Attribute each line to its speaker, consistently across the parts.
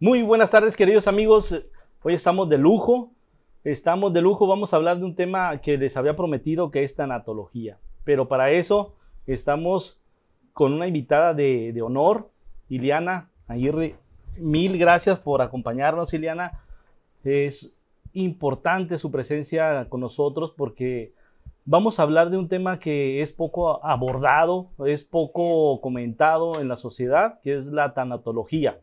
Speaker 1: Muy buenas tardes, queridos amigos. Hoy estamos de lujo. Vamos a hablar de un tema que les había prometido, que es tanatología. Pero para eso estamos con una invitada de honor, Ileana Aguirre. Mil gracias por acompañarnos, Ileana. Es importante su presencia con nosotros porque vamos a hablar de un tema que es poco abordado, es poco comentado en la sociedad, que es la tanatología.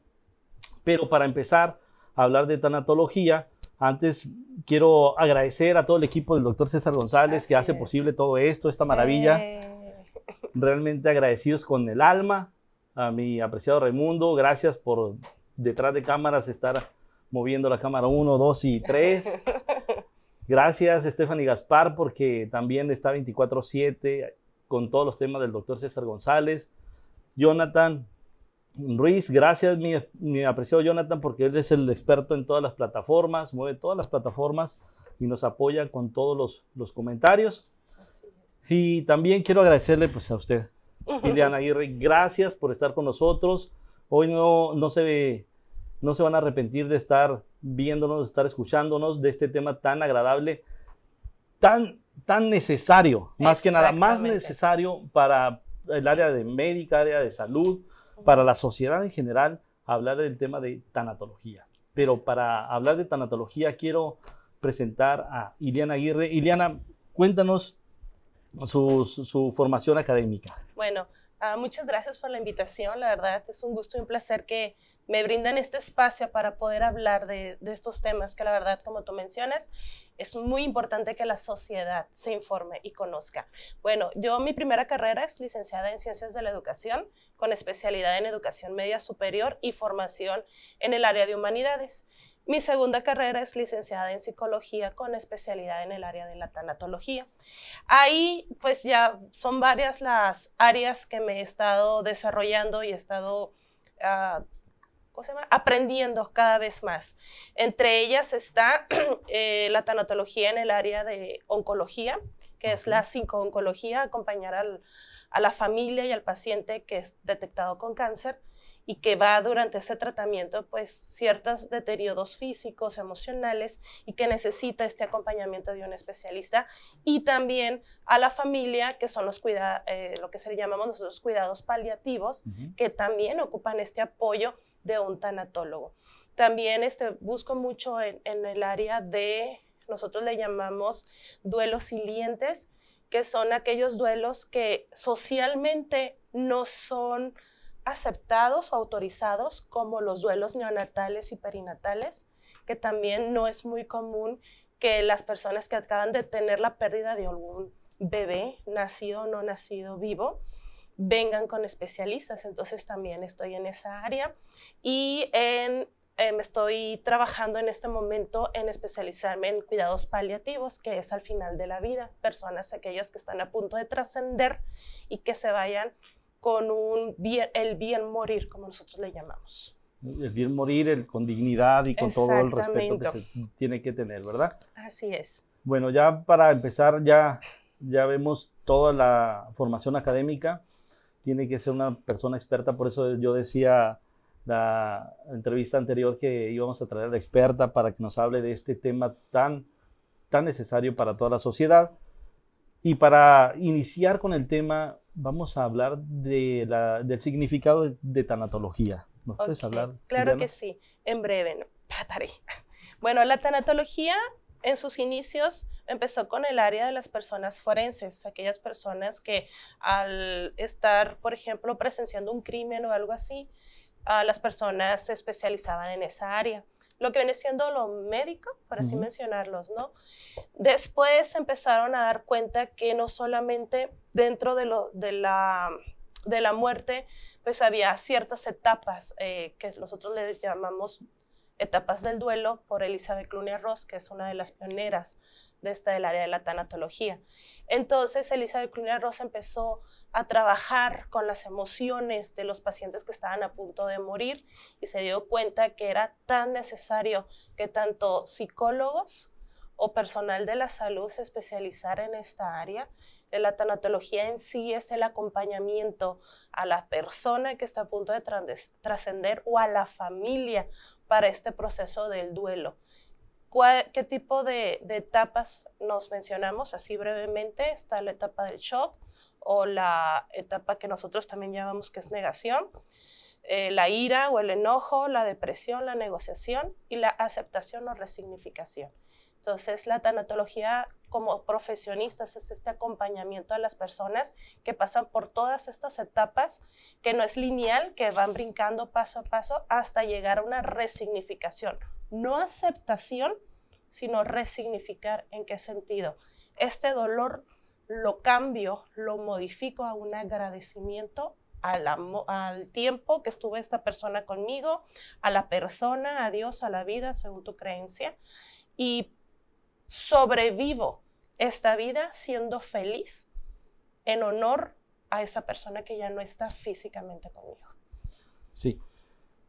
Speaker 1: Pero para empezar a hablar de tanatología, antes quiero agradecer a todo el equipo del doctor César González que hace posible todo esto, esta maravilla. Realmente agradecidos con el alma. A mi apreciado Raimundo, gracias por detrás de cámaras estar moviendo la cámara 1, 2 y 3. Gracias Stephanie Gaspar porque también está 24/7 con todos los temas del doctor César González. Jonathan Ruiz, gracias mi apreciado Jonathan, porque él es el experto en todas las plataformas, mueve todas las plataformas y nos apoya con todos los comentarios. Y también quiero agradecerle pues a usted, Ileana Aguirre, gracias por estar con nosotros. Hoy no se van a arrepentir de estar viéndonos, de estar escuchándonos, de este tema tan agradable, tan necesario, más que nada, más necesario para el área de médica, área de salud, para la sociedad en general, hablar del tema de tanatología. Pero para hablar de tanatología quiero presentar a Ileana Aguirre. Ileana, cuéntanos su formación académica.
Speaker 2: Bueno, muchas gracias por la invitación. La verdad es un gusto y un placer que me brindan este espacio para poder hablar de estos temas que la verdad, como tú mencionas, es muy importante que la sociedad se informe y conozca. Bueno, mi primera carrera es licenciada en Ciencias de la Educación, con especialidad en Educación Media Superior y formación en el área de Humanidades. Mi segunda carrera es licenciada en Psicología, con especialidad en el área de la tanatología. Ahí, pues ya son varias las áreas que me he estado desarrollando y he estado aprendiendo cada vez más. Entre ellas está la tanatología en el área de oncología, que es la psico-oncología, acompañar a la familia y al paciente que es detectado con cáncer y que va durante ese tratamiento, pues, ciertos deterioros físicos, emocionales, y que necesita este acompañamiento de un especialista, y también a la familia, que son lo que se llamamos nosotros cuidados paliativos, que también ocupan este apoyo de un tanatólogo. También busco mucho en el área de, nosotros le llamamos duelos silientes, que son aquellos duelos que socialmente no son aceptados o autorizados, como los duelos neonatales y perinatales, que también no es muy común que las personas que acaban de tener la pérdida de algún bebé, nacido o no nacido vivo, vengan con especialistas. Entonces también estoy en esa área y estoy trabajando en este momento en especializarme en cuidados paliativos, que es al final de la vida, personas aquellas que están a punto de trascender y que se vayan con el bien morir, como nosotros le llamamos.
Speaker 1: El bien morir, con dignidad y con todo el respeto que se tiene que tener, ¿verdad?
Speaker 2: Así es.
Speaker 1: Bueno, ya para empezar, ya vemos toda la formación académica. Tiene que ser una persona experta, por eso yo decía la entrevista anterior que íbamos a traer a la experta para que nos hable de este tema tan necesario para toda la sociedad. Y para iniciar con el tema, vamos a hablar del significado de tanatología. ¿Nos puedes hablar?
Speaker 2: Claro,
Speaker 1: Ileana?
Speaker 2: que sí, en breve, trataré. Bueno, la tanatología en sus inicios empezó con el área de las personas forenses, aquellas personas que al estar, por ejemplo, presenciando un crimen o algo así, las personas se especializaban en esa área. Lo que viene siendo lo médico, por así mencionarlos, ¿no? Después empezaron a dar cuenta que no solamente dentro de la muerte, pues había ciertas etapas que nosotros les llamamos etapas del duelo, por Elizabeth Clunier-Ross, que es una de las pioneras del área de la tanatología. Entonces, Elizabeth Clunier-Ross empezó a trabajar con las emociones de los pacientes que estaban a punto de morir y se dio cuenta que era tan necesario que tanto psicólogos o personal de la salud se especializara en esta área. La tanatología en sí es el acompañamiento a la persona que está a punto de trascender o a la familia para este proceso del duelo. ¿Qué tipo de etapas nos mencionamos? Así brevemente está la etapa del shock o la etapa que nosotros también llamamos que es negación, la ira o el enojo, la depresión, la negociación y la aceptación o resignificación. Entonces, la tanatología como profesionistas es este acompañamiento a las personas que pasan por todas estas etapas, que no es lineal, que van brincando paso a paso hasta llegar a una resignificación. No aceptación, sino resignificar. ¿En qué sentido? Este dolor lo cambio, lo modifico a un agradecimiento al tiempo que estuvo esta persona conmigo, a la persona, a Dios, a la vida, según tu creencia, y sobrevivo esta vida siendo feliz en honor a esa persona que ya no está físicamente conmigo.
Speaker 1: Sí.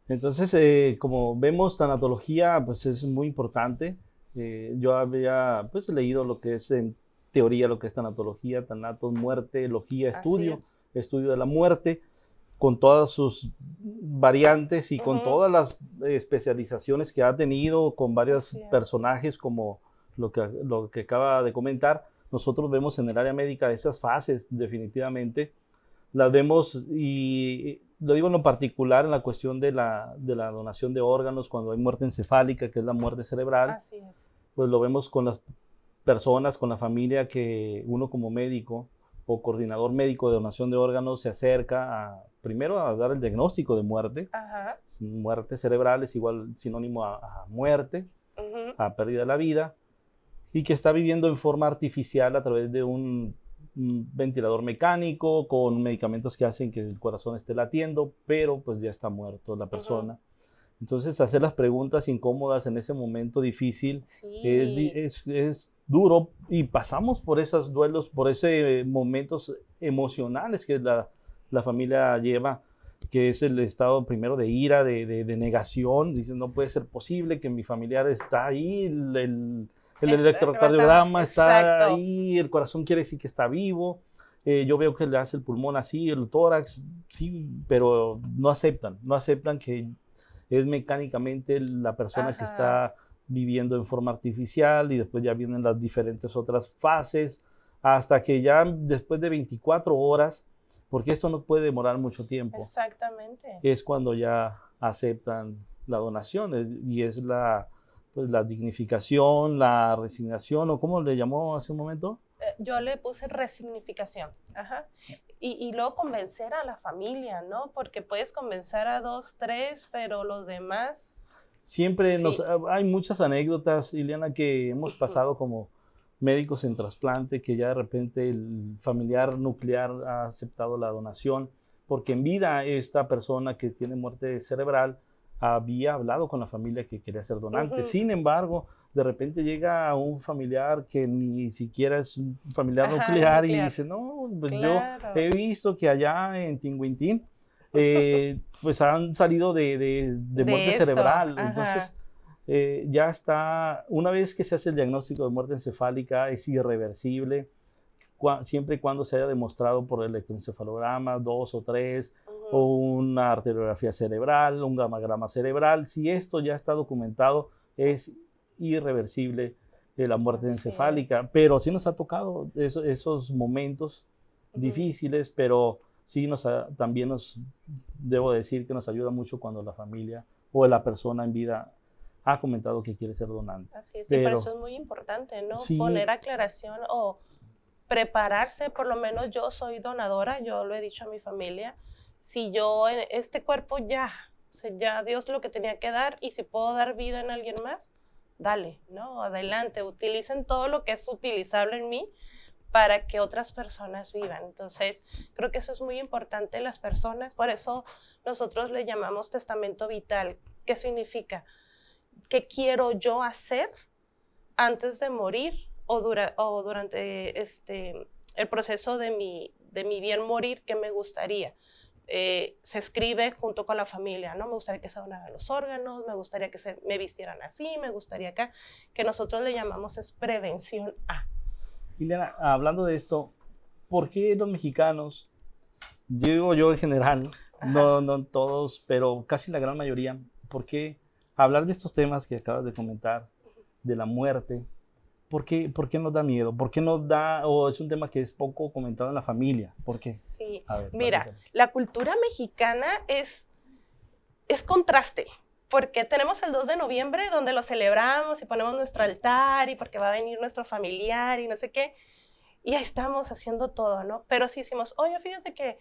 Speaker 1: Entonces, como vemos, tanatología pues es muy importante. Yo había pues leído lo que es en teoría lo que es tanatología, tanatos, muerte, logía, estudio de la muerte, con todas sus variantes y con todas las especializaciones que ha tenido, con varios personajes como lo que acaba de comentar. Nosotros vemos en el área médica esas fases, definitivamente. Las vemos, y lo digo en lo particular en la cuestión de la donación de órganos, cuando hay muerte encefálica, que es la muerte cerebral.
Speaker 2: Así es.
Speaker 1: Pues lo vemos con las personas, con la familia, que uno como médico o coordinador médico de donación de órganos se acerca primero a dar el diagnóstico de muerte.
Speaker 2: Ajá.
Speaker 1: Muerte cerebral es igual sinónimo a muerte, a pérdida de la vida, y que está viviendo en forma artificial a través de un ventilador mecánico, con medicamentos que hacen que el corazón esté latiendo, pero pues ya está muerto la persona. Entonces, hacer las preguntas incómodas en ese momento difícil es duro, y pasamos por esos duelos, por esos momentos emocionales que la familia lleva, que es el estado primero de ira, de negación. Dicen, no puede ser posible que mi familiar está ahí, el electrocardiograma está ahí, el corazón quiere decir que está vivo, yo veo que le hace el pulmón así, el tórax, sí, pero no aceptan que es mecánicamente la persona que está viviendo en forma artificial, y después ya vienen las diferentes otras fases, hasta que ya después de 24 horas, porque esto no puede demorar mucho tiempo.
Speaker 2: Exactamente.
Speaker 1: Es cuando ya aceptan la donación, y es la dignificación, la resignación, o ¿cómo le llamó hace un momento?
Speaker 2: Yo le puse resignificación. Ajá. Y luego convencer a la familia, ¿no? Porque puedes convencer a 2, 3, pero los demás...
Speaker 1: Siempre hay muchas anécdotas, Ileana, que hemos pasado como médicos en trasplante, que ya de repente el familiar nuclear ha aceptado la donación, porque en vida esta persona que tiene muerte cerebral había hablado con la familia que quería ser donante. Sin embargo, de repente llega un familiar que ni siquiera es un familiar nuclear, y dice, no, pues yo he visto que allá en Tinguintín pues han salido de muerte cerebral. Entonces, ya está, una vez que se hace el diagnóstico de muerte encefálica, es irreversible, siempre y cuando se haya demostrado por electroencefalograma 2 o 3, o una arteriografía cerebral, un gamagrama cerebral. Si esto ya está documentado, es irreversible la muerte encefálica. Pero sí nos ha tocado esos momentos difíciles, pero sí también debo decir que nos ayuda mucho cuando la familia o la persona en vida ha comentado que quiere ser donante.
Speaker 2: Así es, pero eso es muy importante, ¿no? Poner aclaración o prepararse. Por lo menos yo soy donadora, yo lo he dicho a mi familia, si yo en este cuerpo ya Dios lo que tenía que dar, y si puedo dar vida en alguien más, dale, ¿no? Adelante, utilicen todo lo que es utilizable en mí para que otras personas vivan. Entonces, creo que eso es muy importante en las personas, por eso nosotros le llamamos testamento vital. ¿Qué significa? ¿Qué quiero yo hacer antes de morir o durante el proceso de mi bien morir? ¿Qué me gustaría? Se escribe junto con la familia, ¿no? Me gustaría que se donaran los órganos, me gustaría que me vistieran así, me gustaría que nosotros le llamamos es prevención A.
Speaker 1: Ileana, hablando de esto, ¿por qué los mexicanos, digo yo en general, no todos, pero casi la gran mayoría, por qué hablar de estos temas que acabas de comentar, de la muerte, por qué nos da miedo? ¿Por qué nos da, o es un tema que es poco comentado en la familia? ¿Por qué?
Speaker 2: Sí,
Speaker 1: A ver,
Speaker 2: mira,
Speaker 1: platícanos.
Speaker 2: la cultura mexicana es contraste, porque tenemos el 2 de noviembre donde lo celebramos y ponemos nuestro altar y porque va a venir nuestro familiar y no sé qué, y ahí estamos haciendo todo, ¿no? Pero si decimos, oye, fíjate que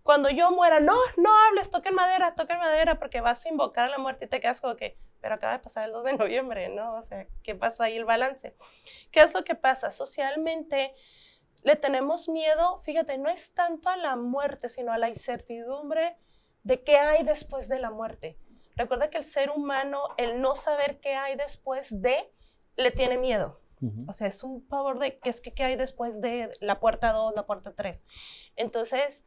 Speaker 2: cuando yo muera, no, no hables, toquen madera, porque vas a invocar a la muerte y te quedas como que, pero acaba de pasar el 2 de noviembre, ¿no? O sea, ¿qué pasó ahí el balance? ¿Qué es lo que pasa? Socialmente le tenemos miedo, fíjate, no es tanto a la muerte, sino a la incertidumbre de qué hay después de la muerte. Recuerda que el ser humano, el no saber qué hay después de, le tiene miedo. O sea, es un pavor de qué hay después de la puerta 2, la puerta 3. Entonces,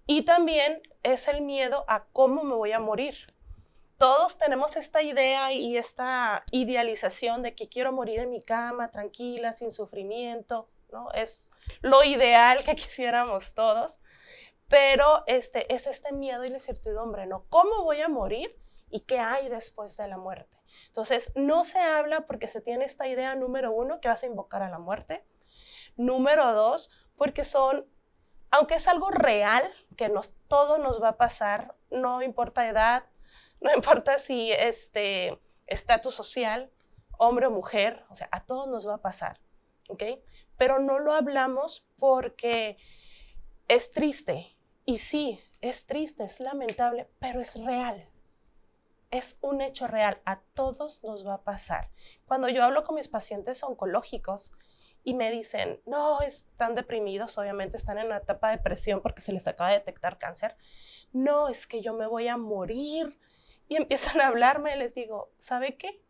Speaker 2: y también es el miedo a cómo me voy a morir. Todos tenemos esta idea y esta idealización de que quiero morir en mi cama, tranquila, sin sufrimiento, ¿no? Es lo ideal que quisiéramos todos, pero es este miedo y la incertidumbre, ¿no? ¿Cómo voy a morir y qué hay después de la muerte? Entonces, no se habla porque se tiene esta idea, número 1, que vas a invocar a la muerte. Número 2, porque aunque es algo real, que todo nos va a pasar, no importa edad, no importa si estatus social, hombre o mujer, o sea, a todos nos va a pasar, ¿ok? Pero no lo hablamos porque es triste. Y sí, es triste, es lamentable, pero es real. Es un hecho real, a todos nos va a pasar. Cuando yo hablo con mis pacientes oncológicos y me dicen, no, están deprimidos, obviamente están en una etapa de depresión porque se les acaba de detectar cáncer, no, es que yo me voy a morir, y empiezan a hablarme, les digo, ¿sabe qué?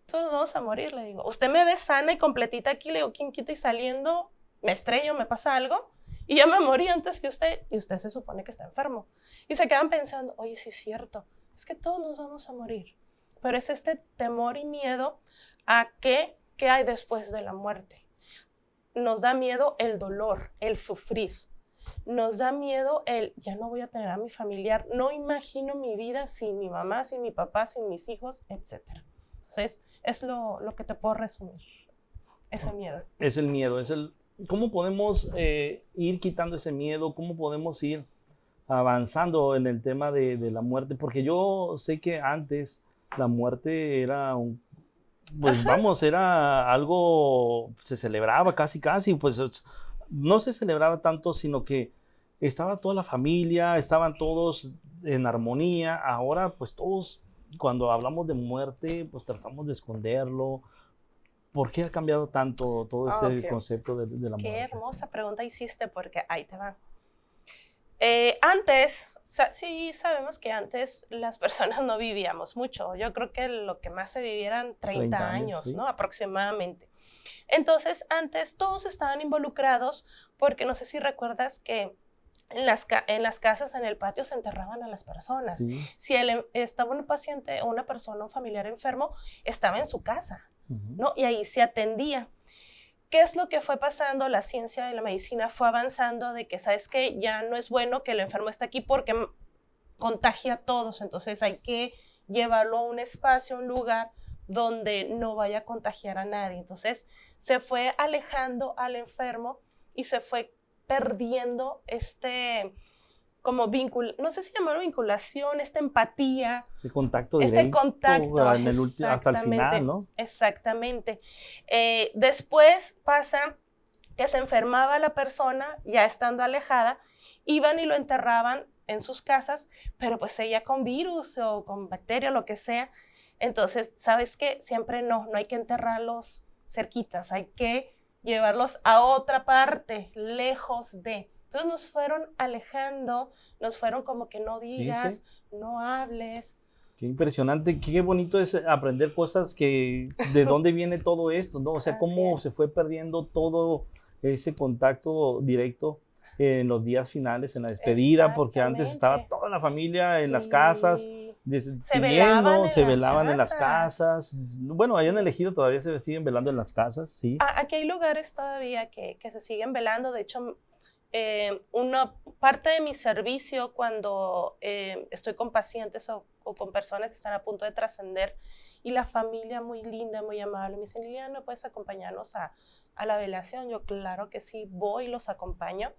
Speaker 2: Todos vamos a morir, le digo. Usted me ve sana y completita aquí, le digo, ¿quién quita y saliendo? Me estrello, me pasa algo, y yo me morí antes que usted, y usted se supone que está enfermo. Y se quedan pensando, oye, sí es cierto, es que todos nos vamos a morir. Pero es este temor y miedo a qué hay después de la muerte. Nos da miedo el dolor, el sufrir. Nos da miedo ya no voy a tener a mi familiar, no imagino mi vida sin mi mamá, sin mi papá, sin mis hijos, etc. Entonces, es lo que te puedo resumir, ese miedo.
Speaker 1: Es el miedo, ¿cómo podemos ir quitando ese miedo? ¿Cómo podemos ir avanzando en el tema de la muerte? Porque yo sé que antes la muerte era pues vamos, era algo, se celebraba casi, pues no se celebraba tanto, sino que estaba toda la familia, estaban todos en armonía. Ahora, pues todos, cuando hablamos de muerte, pues tratamos de esconderlo. ¿Por qué ha cambiado tanto todo este
Speaker 2: Okay.
Speaker 1: concepto de la muerte?
Speaker 2: Qué hermosa pregunta hiciste, porque ahí te va. Antes, sí sabemos que antes las personas no vivíamos mucho. Yo creo que lo que más se vivieran 30 años,
Speaker 1: ¿sí?
Speaker 2: ¿no? Aproximadamente. Entonces, antes todos estaban involucrados porque no sé si recuerdas que en las casas, en el patio, se enterraban a las personas.
Speaker 1: Sí.
Speaker 2: Si estaba un paciente o una persona, un familiar enfermo, estaba en su casa, ¿no? Y ahí se atendía. ¿Qué es lo que fue pasando? La ciencia de la medicina fue avanzando de que, ¿sabes qué? Ya no es bueno que el enfermo esté aquí porque contagia a todos, entonces hay que llevarlo a un espacio, un lugar donde no vaya a contagiar a nadie. Entonces se fue alejando al enfermo y se fue perdiendo como no sé si llamarlo vinculación, esta empatía.
Speaker 1: Ese contacto directo.
Speaker 2: Este contacto,
Speaker 1: hasta el final, ¿no?
Speaker 2: Exactamente. Después pasa que se enfermaba la persona, ya estando alejada, iban y lo enterraban en sus casas, pero pues seguía con virus o con bacteria, lo que sea. Entonces, ¿sabes qué? Siempre no hay que enterrarlos cerquitas, hay que llevarlos a otra parte, lejos de. Entonces nos fueron alejando, nos fueron como que no digas, ¿sí? No hables.
Speaker 1: Qué impresionante, qué bonito es aprender cosas de dónde viene todo esto, ¿no? O sea, cómo se fue perdiendo todo ese contacto directo en los días finales, en la despedida, porque antes estaba toda la familia en las casas,
Speaker 2: se velaban
Speaker 1: en las casas. Bueno, allá en el Ejido todavía se siguen velando en las casas, sí.
Speaker 2: Aquí hay lugares todavía que se siguen velando, de hecho, una parte de mi servicio cuando estoy con pacientes o o con personas que están a punto de trascender, y la familia muy linda, muy amable, me dicen, Liliana, ¿puedes acompañarnos a la velación? Yo, claro que sí, voy y los acompaño,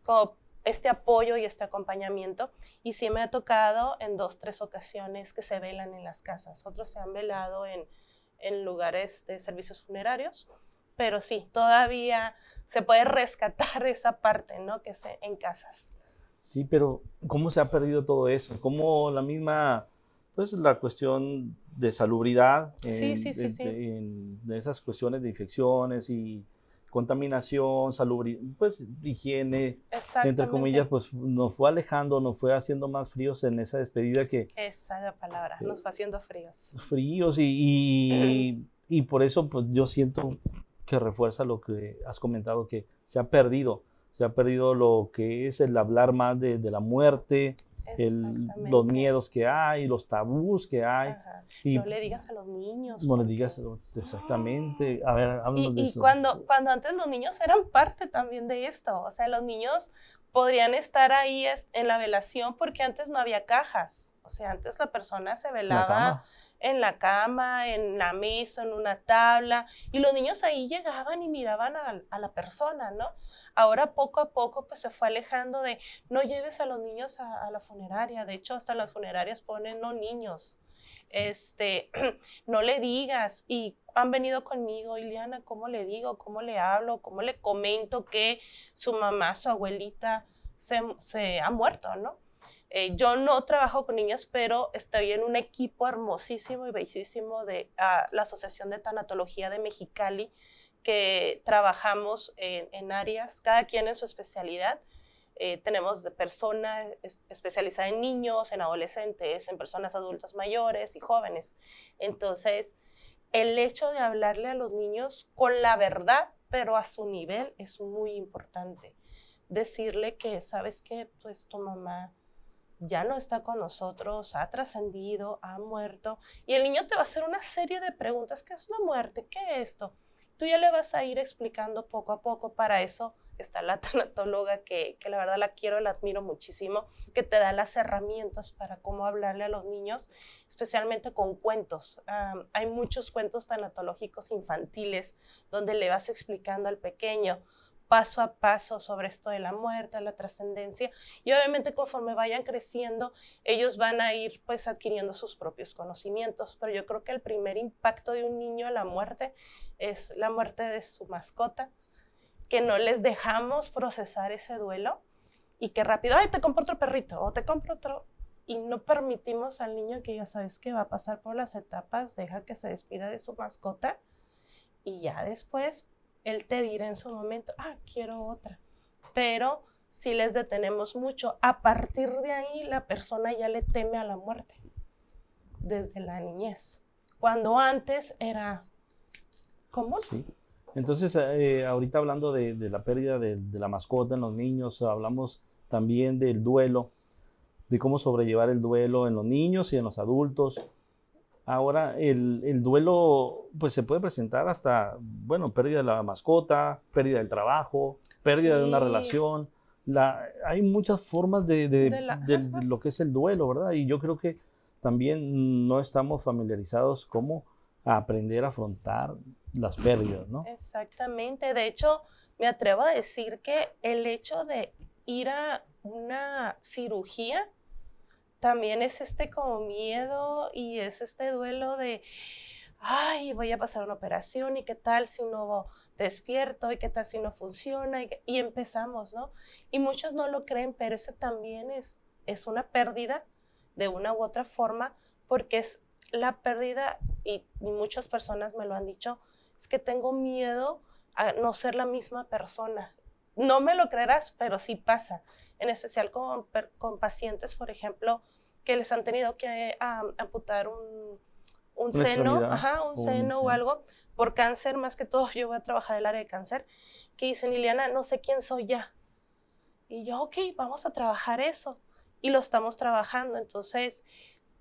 Speaker 2: como este apoyo y este acompañamiento, y sí me ha tocado en 2, 3 ocasiones que se velan en las casas, otros se han velado en lugares de servicios funerarios, pero sí, todavía se puede rescatar esa parte, ¿no? Que es en casas.
Speaker 1: Sí, pero ¿cómo se ha perdido todo eso? ¿Cómo la misma, pues la cuestión de salubridad
Speaker 2: Sí, sí, sí, sí.
Speaker 1: de esas cuestiones de infecciones y contaminación, salubridad, pues higiene, entre comillas,
Speaker 2: Exactamente.
Speaker 1: pues nos fue alejando, nos fue haciendo más fríos en esa despedida que
Speaker 2: Esa es la palabra, nos va haciendo fríos.
Speaker 1: fríos y por eso pues yo siento que refuerza lo que has comentado, que se ha perdido lo que es el hablar más de la muerte, los
Speaker 2: Exactamente.
Speaker 1: miedos que hay, los tabús que hay,
Speaker 2: Ajá.
Speaker 1: y
Speaker 2: No le digas a los niños
Speaker 1: no les
Speaker 2: porque...
Speaker 1: digas exactamente, a ver, háblanos de
Speaker 2: Y
Speaker 1: eso.
Speaker 2: cuando antes los niños eran parte también de esto, o sea, los niños podrían estar ahí en la velación porque antes no había cajas, o sea, antes la persona se
Speaker 1: En la
Speaker 2: velaba
Speaker 1: cama.
Speaker 2: en la cama, en la mesa, en una tabla, y los niños ahí llegaban y miraban a la persona, ¿no? Ahora poco a poco pues se fue alejando de no lleves a los niños a la funeraria, de hecho hasta las funerarias ponen no niños,
Speaker 1: Sí.
Speaker 2: no le digas, y han venido conmigo, Ileana, ¿cómo le digo? ¿Cómo le hablo? ¿Cómo le comento que su mamá, su abuelita se ha muerto, ¿no? Yo no trabajo con niños, pero estoy en un equipo hermosísimo y bellísimo de la Asociación de Tanatología de Mexicali, que trabajamos en áreas, cada quien en su especialidad. Tenemos de persona especializada en niños, en adolescentes, en personas adultas mayores y jóvenes. Entonces, el hecho de hablarle a los niños con la verdad, pero a su nivel, es muy importante. Decirle que, ¿sabes qué? Pues tu mamá ya no está con nosotros, ha trascendido, ha muerto, y el niño te va a hacer una serie de preguntas. ¿Qué es la muerte? ¿Qué es esto? Tú ya le vas a ir explicando poco a poco. Para eso está la tanatóloga, que la verdad la quiero, la admiro muchísimo, que te da las herramientas para cómo hablarle a los niños, especialmente con cuentos. Hay muchos cuentos tanatológicos infantiles donde le vas explicando al pequeño paso a paso sobre esto de la muerte, la trascendencia, y obviamente conforme vayan creciendo, ellos van a ir pues adquiriendo sus propios conocimientos, pero yo creo que el primer impacto de un niño a la muerte es la muerte de su mascota, que no les dejamos procesar ese duelo y que rápido, ay, te compro otro perrito o te compro otro, y no permitimos al niño que ya sabes que va a pasar por las etapas, deja que se despida de su mascota y ya después él te dirá en su momento, quiero otra. Pero si les detenemos mucho, a partir de ahí la persona ya le teme a la muerte, desde la niñez, cuando antes era común.
Speaker 1: Sí. Entonces, ahorita hablando de la pérdida de la mascota en los niños, hablamos también del duelo, de cómo sobrellevar el duelo en los niños y en los adultos. Ahora, el duelo, pues se puede presentar hasta, bueno, pérdida de la mascota, pérdida del trabajo, pérdida de una
Speaker 2: Sí,
Speaker 1: relación. Hay muchas formas de lo que es el duelo, ¿verdad? Y yo creo que también no estamos familiarizados cómo aprender a afrontar las pérdidas, ¿no?
Speaker 2: exactamente. De hecho, me atrevo a decir que el hecho de ir a una cirugía también es como miedo y es este duelo de, ay, voy a pasar una operación y qué tal si no despierto y qué tal si no funciona y empezamos, ¿no? Y muchos no lo creen, pero eso también es una pérdida de una u otra forma, porque es la pérdida, y muchas personas me lo han dicho, es que tengo miedo a no ser la misma persona. No me lo creerás, pero sí pasa, en especial con pacientes, por ejemplo, que les han tenido que amputar un
Speaker 1: Una
Speaker 2: seno,
Speaker 1: extremidad
Speaker 2: un
Speaker 1: o un
Speaker 2: seno o
Speaker 1: seno.
Speaker 2: algo, por cáncer, más que todo. Yo voy a trabajar el área de cáncer, que dicen, Liliana, no sé quién soy ya. Y yo, ok, vamos a trabajar eso. Y lo estamos trabajando. Entonces,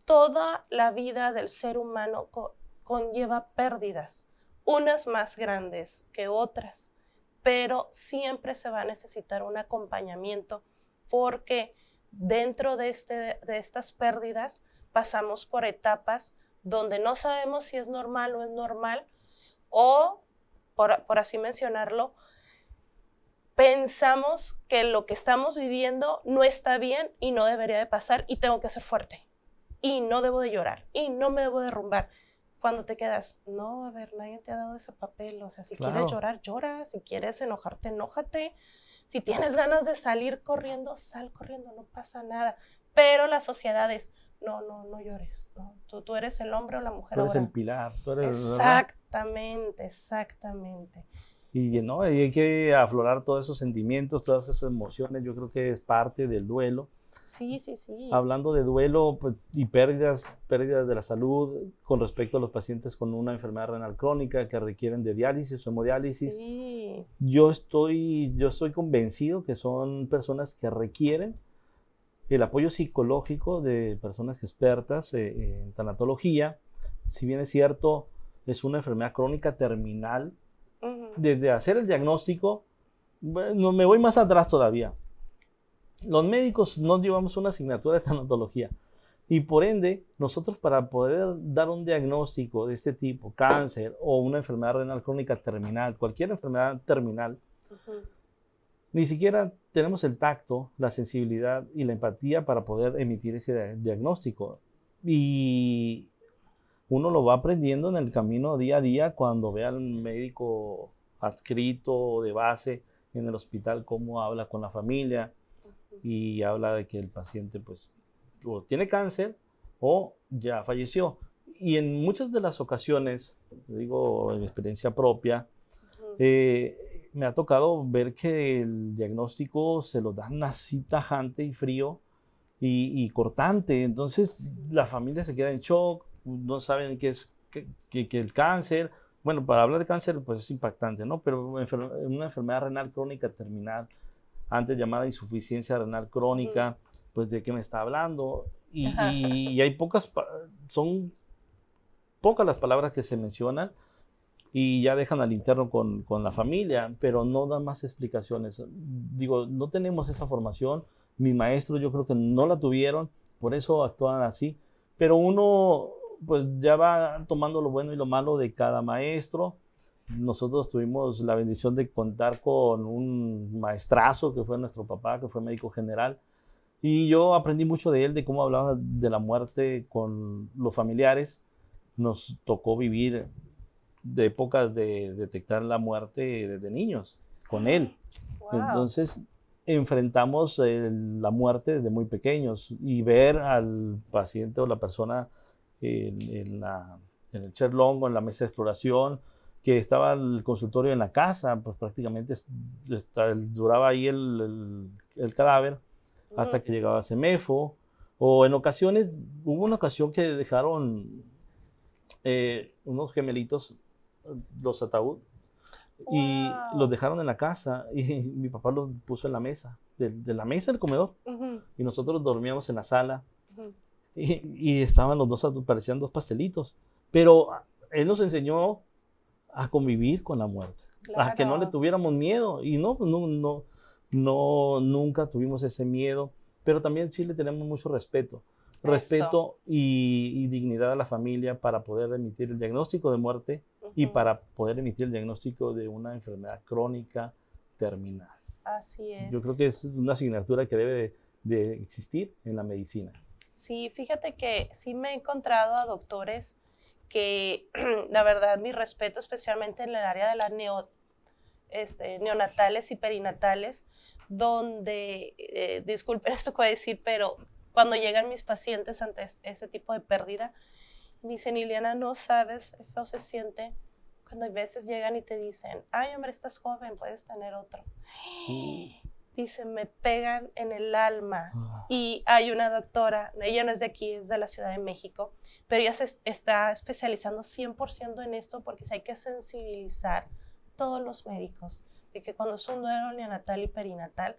Speaker 2: toda la vida del ser humano conlleva pérdidas, unas más grandes que otras, pero siempre se va a necesitar un acompañamiento, porque dentro de estas pérdidas pasamos por etapas donde no sabemos si es normal o es normal, o, por así mencionarlo, pensamos que lo que estamos viviendo no está bien y no debería de pasar y tengo que ser fuerte y no debo de llorar y no me debo derrumbar. Cuando te quedas, no, a ver, nadie te ha dado ese papel, o sea, si
Speaker 1: Claro.
Speaker 2: quieres llorar, llora, si quieres enojarte, enójate, si tienes ganas de salir corriendo, sal corriendo, no pasa nada, pero la sociedad es, no llores, no, tú eres el hombre o la mujer
Speaker 1: Tú eres
Speaker 2: ahora.
Speaker 1: el pilar, tú eres, ¿verdad?
Speaker 2: Exactamente.
Speaker 1: Y no, y hay que aflorar todos esos sentimientos, todas esas emociones, yo creo que es parte del duelo.
Speaker 2: Sí.
Speaker 1: Hablando de duelo pues, y pérdidas de la salud con respecto a los pacientes con una enfermedad renal crónica que requieren de diálisis o hemodiálisis,
Speaker 2: Sí.
Speaker 1: yo estoy convencido que son personas que requieren el apoyo psicológico de personas expertas en tanatología. Si bien es cierto, es una enfermedad crónica terminal, desde hacer el diagnóstico, bueno, me voy más atrás todavía. Los médicos no llevamos una asignatura de tanatología y por ende, nosotros para poder dar un diagnóstico de este tipo, cáncer o una enfermedad renal crónica terminal, cualquier enfermedad terminal, ni siquiera tenemos el tacto, la sensibilidad y la empatía para poder emitir ese diagnóstico. Y uno lo va aprendiendo en el camino día a día cuando ve al médico adscrito de base en el hospital, cómo habla con la familia y habla de que el paciente pues o tiene cáncer o ya falleció. Y en muchas de las ocasiones, digo en experiencia propia, me ha tocado ver que el diagnóstico se lo dan así tajante y frío y cortante. Entonces la familia se queda en shock, no saben qué es que el cáncer. Bueno, para hablar de cáncer pues es impactante, ¿no? Pero una enfermedad renal crónica terminal, antes llamada insuficiencia renal crónica, pues de qué me está hablando. Y hay son pocas las palabras que se mencionan y ya dejan al interno con la familia, pero no dan más explicaciones. Digo, no tenemos esa formación. Mis maestros yo creo que no la tuvieron, por eso actúan así. Pero uno pues ya va tomando lo bueno y lo malo de cada maestro. Nosotros tuvimos la bendición de contar con un maestrazo que fue nuestro papá, que fue médico general. Y yo aprendí mucho de él, de cómo hablaba de la muerte con los familiares. Nos tocó vivir de épocas de detectar la muerte desde niños con él.
Speaker 2: Wow.
Speaker 1: Entonces enfrentamos la muerte desde muy pequeños y ver al paciente o la persona en el Sherlong o en la mesa de exploración, que estaba el consultorio en la casa, pues prácticamente duraba ahí el cadáver hasta que llegaba CEMEFO, o en ocasiones, hubo una ocasión que dejaron unos gemelitos, los ataúd, y los dejaron en la casa y mi papá los puso en la mesa, de la mesa del comedor, y nosotros dormíamos en la sala y estaban los dos, parecían dos pastelitos, pero él nos enseñó a convivir con la muerte, a que no le tuviéramos miedo y nunca tuvimos ese miedo, pero también sí le tenemos mucho respeto. Respeto y dignidad a la familia para poder emitir el diagnóstico de muerte y para poder emitir el diagnóstico de una enfermedad crónica terminal.
Speaker 2: Así es.
Speaker 1: Yo creo que es una asignatura que debe de existir en la medicina.
Speaker 2: Sí, fíjate que sí me he encontrado a doctores que, la verdad, mi respeto, especialmente en el área de las neonatales y perinatales, donde, disculpen esto que voy a decir, pero cuando llegan mis pacientes ante ese tipo de pérdida, me dicen, Iliana, no sabes, qué feo se siente cuando a veces llegan y te dicen, ay, hombre, estás joven, puedes tener otro. Dicen, me pegan en el alma. Y hay una doctora, ella no es de aquí, es de la Ciudad de México, pero ella se está especializando 100% en esto porque hay que sensibilizar a todos los médicos de que cuando es un duelo neonatal y perinatal,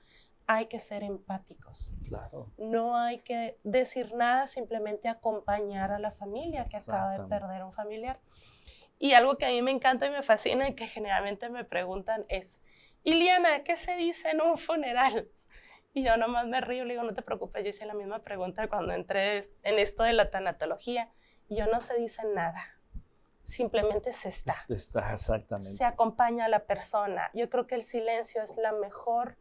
Speaker 2: hay que ser empáticos.
Speaker 1: Claro.
Speaker 2: No hay que decir nada, simplemente acompañar a la familia que acaba de perder a un familiar. Y algo que a mí me encanta y me fascina y que generalmente me preguntan es, Iliana, ¿qué se dice en un funeral? Y yo nomás me río, le digo, no te preocupes, yo hice la misma pregunta cuando entré en esto de la tanatología. Y yo no se dice nada, simplemente se está.
Speaker 1: Está exactamente.
Speaker 2: Se acompaña a la persona. Yo creo que el silencio es la mejor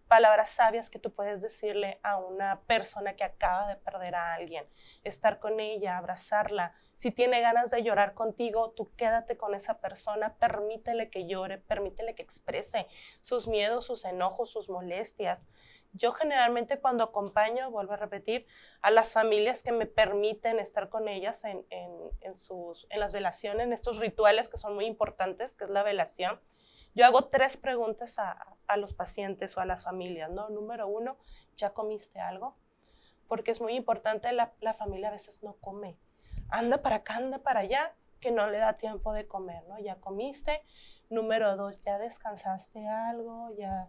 Speaker 2: palabras sabias que tú puedes decirle a una persona que acaba de perder a alguien. Estar con ella, abrazarla. Si tiene ganas de llorar contigo, tú quédate con esa persona, permítele que llore, permítele que exprese sus miedos, sus enojos, sus molestias. Yo generalmente cuando acompaño, vuelvo a repetir, a las familias que me permiten estar con ellas en las velaciones, en estos rituales que son muy importantes, que es la velación, yo hago 3 preguntas a los pacientes o a las familias, ¿no? Número 1, ¿ya comiste algo? Porque es muy importante, la familia a veces no come. Anda para acá, anda para allá, que no le da tiempo de comer, ¿no? ¿Ya comiste? Número 2, ¿ya descansaste algo? ¿Ya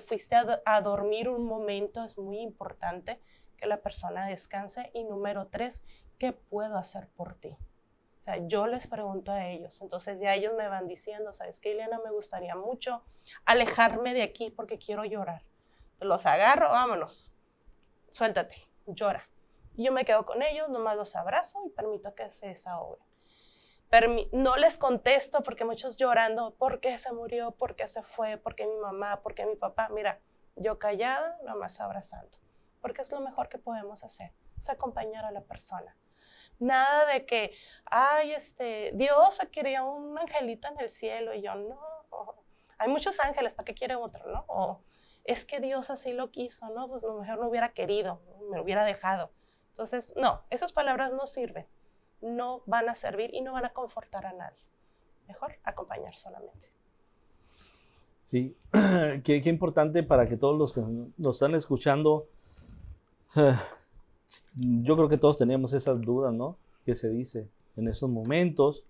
Speaker 2: fuiste a dormir un momento? Es muy importante que la persona descanse. Y número 3, ¿qué puedo hacer por ti? O sea, yo les pregunto a ellos, entonces ya ellos me van diciendo, ¿sabes qué, Ileana? Me gustaría mucho alejarme de aquí porque quiero llorar. Los agarro, vámonos, suéltate, llora. Y yo me quedo con ellos, nomás los abrazo y permito que se desahoguen. No les contesto porque muchos llorando, ¿por qué se murió? ¿Por qué se fue? ¿Por qué mi mamá? ¿Por qué mi papá? Mira, yo callada, nomás abrazando, porque es lo mejor que podemos hacer, es acompañar a la persona. Nada de que, ay, Dios quería un angelito en el cielo y yo no. Hay muchos ángeles, ¿para qué quiere otro, no? O es que Dios así lo quiso, ¿no? Pues a lo mejor no hubiera querido, me hubiera dejado. Entonces, no, esas palabras no sirven, no van a servir y no van a confortar a nadie. Mejor acompañar solamente.
Speaker 1: Sí, qué importante para que todos los que nos están escuchando, yo creo que todos teníamos esas dudas, ¿no? ¿Qué se dice en esos momentos?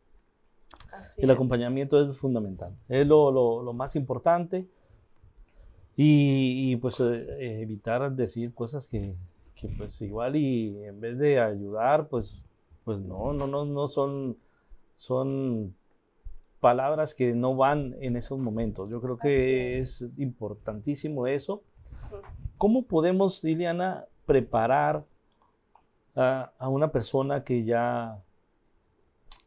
Speaker 2: Así
Speaker 1: El
Speaker 2: es.
Speaker 1: acompañamiento es fundamental, es lo más importante y pues evitar decir cosas que pues igual y en vez de ayudar, pues no son palabras que no van en esos momentos. Yo creo que es importantísimo eso. ¿Cómo podemos, Ileana, preparar a una persona que ya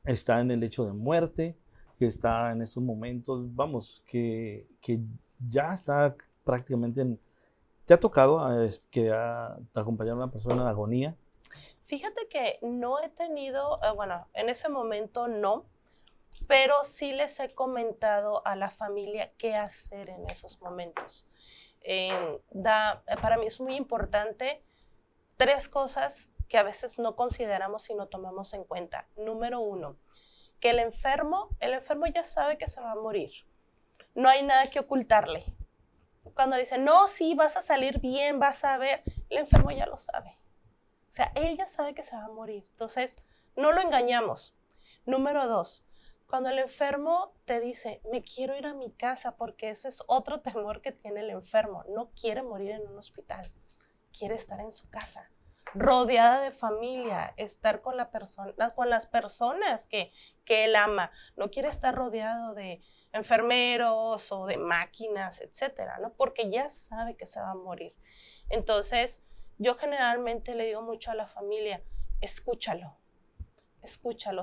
Speaker 1: está en el lecho de muerte, que está en estos momentos, vamos, que ya está prácticamente en... ¿Te ha tocado que te acompañar a una persona en agonía?
Speaker 2: Fíjate que no he tenido, bueno, en ese momento no, pero sí les he comentado a la familia qué hacer en esos momentos. Para mí es muy importante 3 cosas que a veces no consideramos y no tomamos en cuenta. Número 1, que el enfermo ya sabe que se va a morir. No hay nada que ocultarle. Cuando le dicen, no, sí, vas a salir bien, vas a ver, el enfermo ya lo sabe. O sea, él ya sabe que se va a morir. Entonces, no lo engañamos. Número 2, cuando el enfermo te dice, me quiero ir a mi casa, porque ese es otro temor que tiene el enfermo. No quiere morir en un hospital, quiere estar en su casa, rodeada de familia, estar con las personas que él ama. No quiere estar rodeado de enfermeros o de máquinas, etcétera, ¿no? Porque ya sabe que se va a morir. Entonces, yo generalmente le digo mucho a la familia, escúchalo.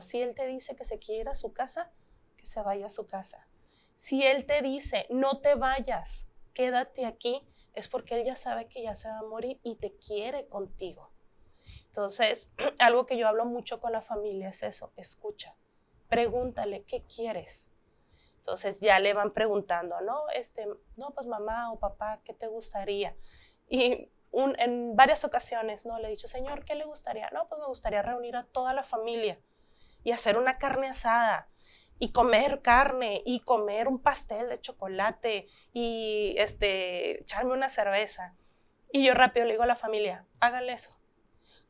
Speaker 2: Si él te dice que se quiere ir a su casa, que se vaya a su casa. Si él te dice, no te vayas, quédate aquí, es porque él ya sabe que ya se va a morir y te quiere contigo. Entonces, algo que yo hablo mucho con la familia es eso, escucha, pregúntale, ¿qué quieres? Entonces ya le van preguntando, ¿no? No, pues mamá o papá, ¿qué te gustaría? Y en varias ocasiones, ¿no? Le he dicho, Señor, ¿qué le gustaría? No, pues me gustaría reunir a toda la familia y hacer una carne asada y comer carne y comer un pastel de chocolate y echarme una cerveza. Y yo rápido le digo a la familia, háganle eso.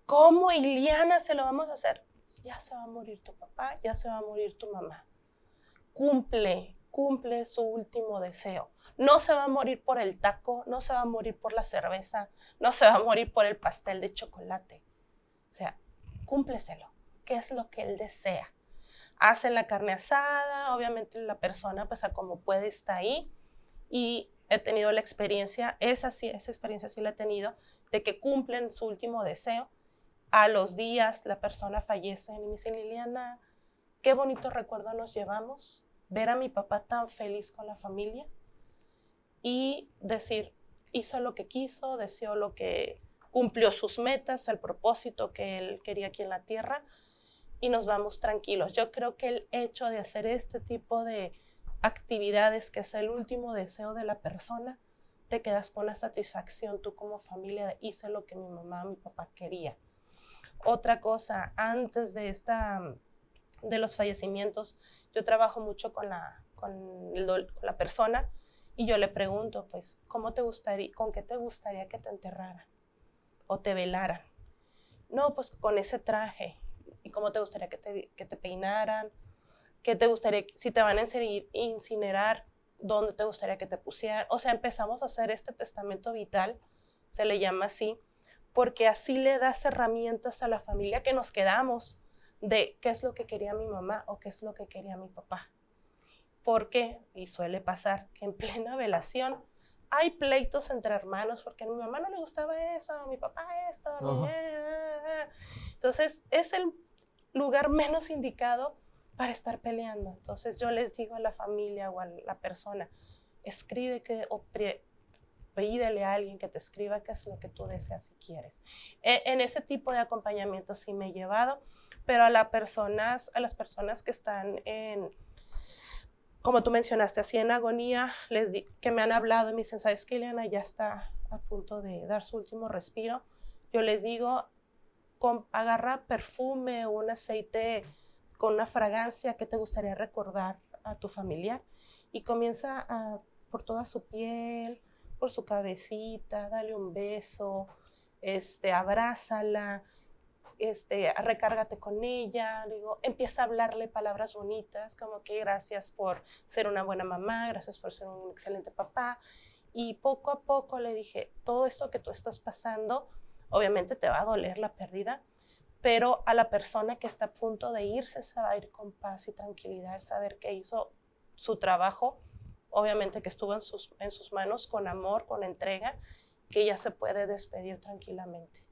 Speaker 2: ¿Cómo, Ileana, se lo vamos a hacer? Ya se va a morir tu papá, ya se va a morir tu mamá. Cumple su último deseo. No se va a morir por el taco, no se va a morir por la cerveza, no se va a morir por el pastel de chocolate. O sea, cúmpleselo. ¿Qué es lo que él desea? Hacen la carne asada, obviamente la persona, pues a como puede, está ahí. Y he tenido la experiencia, esa experiencia sí la he tenido, de que cumplen su último deseo. A los días la persona fallece y me dice, Liliana, qué bonito recuerdo nos llevamos, ver a mi papá tan feliz con la familia y decir, hizo lo que quiso, deseó lo que cumplió sus metas, el propósito que él quería aquí en la tierra y nos vamos tranquilos. Yo creo que el hecho de hacer este tipo de actividades, que es el último deseo de la persona, te quedas con la satisfacción tú como familia de hice lo que mi mamá, mi papá quería. Otra cosa, antes de los fallecimientos, yo trabajo mucho con la persona y yo le pregunto, pues, ¿con qué te gustaría que te enterraran o te velaran? No, pues con ese traje. ¿Y cómo te gustaría que te peinaran? ¿Qué te gustaría, si te van a incinerar, dónde te gustaría que te pusieran? O sea, empezamos a hacer este testamento vital, se le llama así, porque así le das herramientas a la familia que nos quedamos de qué es lo que quería mi mamá o qué es lo que quería mi papá. Porque, y suele pasar, que en plena velación hay pleitos entre hermanos porque a mi mamá no le gustaba eso, a mi papá esto, Entonces es el lugar menos indicado para estar peleando. Entonces yo les digo a la familia o a la persona, escribe pídele a alguien que te escriba qué es lo que tú deseas si quieres. En ese tipo de acompañamiento sí me he llevado, pero a las personas que están como tú mencionaste, así en agonía, que me han hablado y me dicen, ¿sabes qué, Ileana? Ya está a punto de dar su último respiro. Yo les digo, agarra perfume o un aceite con una fragancia que te gustaría recordar a tu familiar y comienza por toda su piel, por su cabecita, dale un beso, abrázala, recárgate con ella, digo, empieza a hablarle palabras bonitas, como que gracias por ser una buena mamá, gracias por ser un excelente papá, y poco a poco le dije, todo esto que tú estás pasando, obviamente te va a doler la pérdida, pero a la persona que está a punto de irse se va a ir con paz y tranquilidad, saber que hizo su trabajo, obviamente que estuvo en sus manos con amor, con entrega, que ya se puede despedir tranquilamente.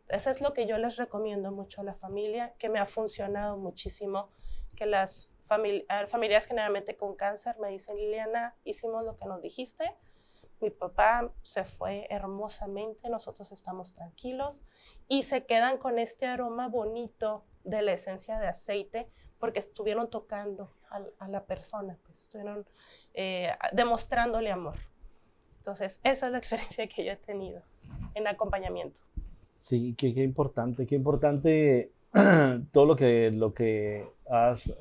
Speaker 2: Eso es lo que yo les recomiendo mucho a la familia, que me ha funcionado muchísimo, que las familias generalmente con cáncer me dicen, Liliana, hicimos lo que nos dijiste, mi papá se fue hermosamente, nosotros estamos tranquilos y se quedan con este aroma bonito de la esencia de aceite porque estuvieron tocando a la persona, pues estuvieron demostrándole amor. Entonces, esa es la experiencia que yo he tenido en acompañamiento.
Speaker 1: Sí, qué importante todo lo que has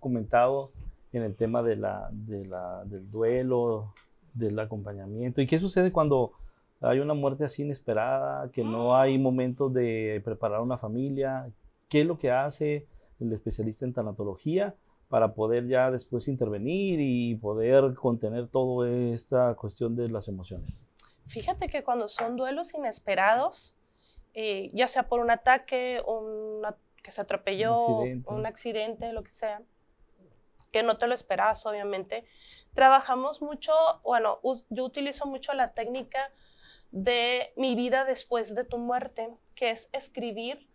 Speaker 1: comentado en el tema del duelo, del acompañamiento. ¿Y qué sucede cuando hay una muerte así inesperada, que no hay momentos de preparar una familia? ¿Qué es lo que hace el especialista en tanatología para poder ya después intervenir y poder contener toda esta cuestión de las emociones?
Speaker 2: Fíjate que cuando son duelos inesperados, ya sea por un ataque, que se atropelló, un accidente, lo que sea, que no te lo esperabas, obviamente. Trabajamos mucho, bueno, yo utilizo mucho la técnica de mi vida después de tu muerte, que es escribir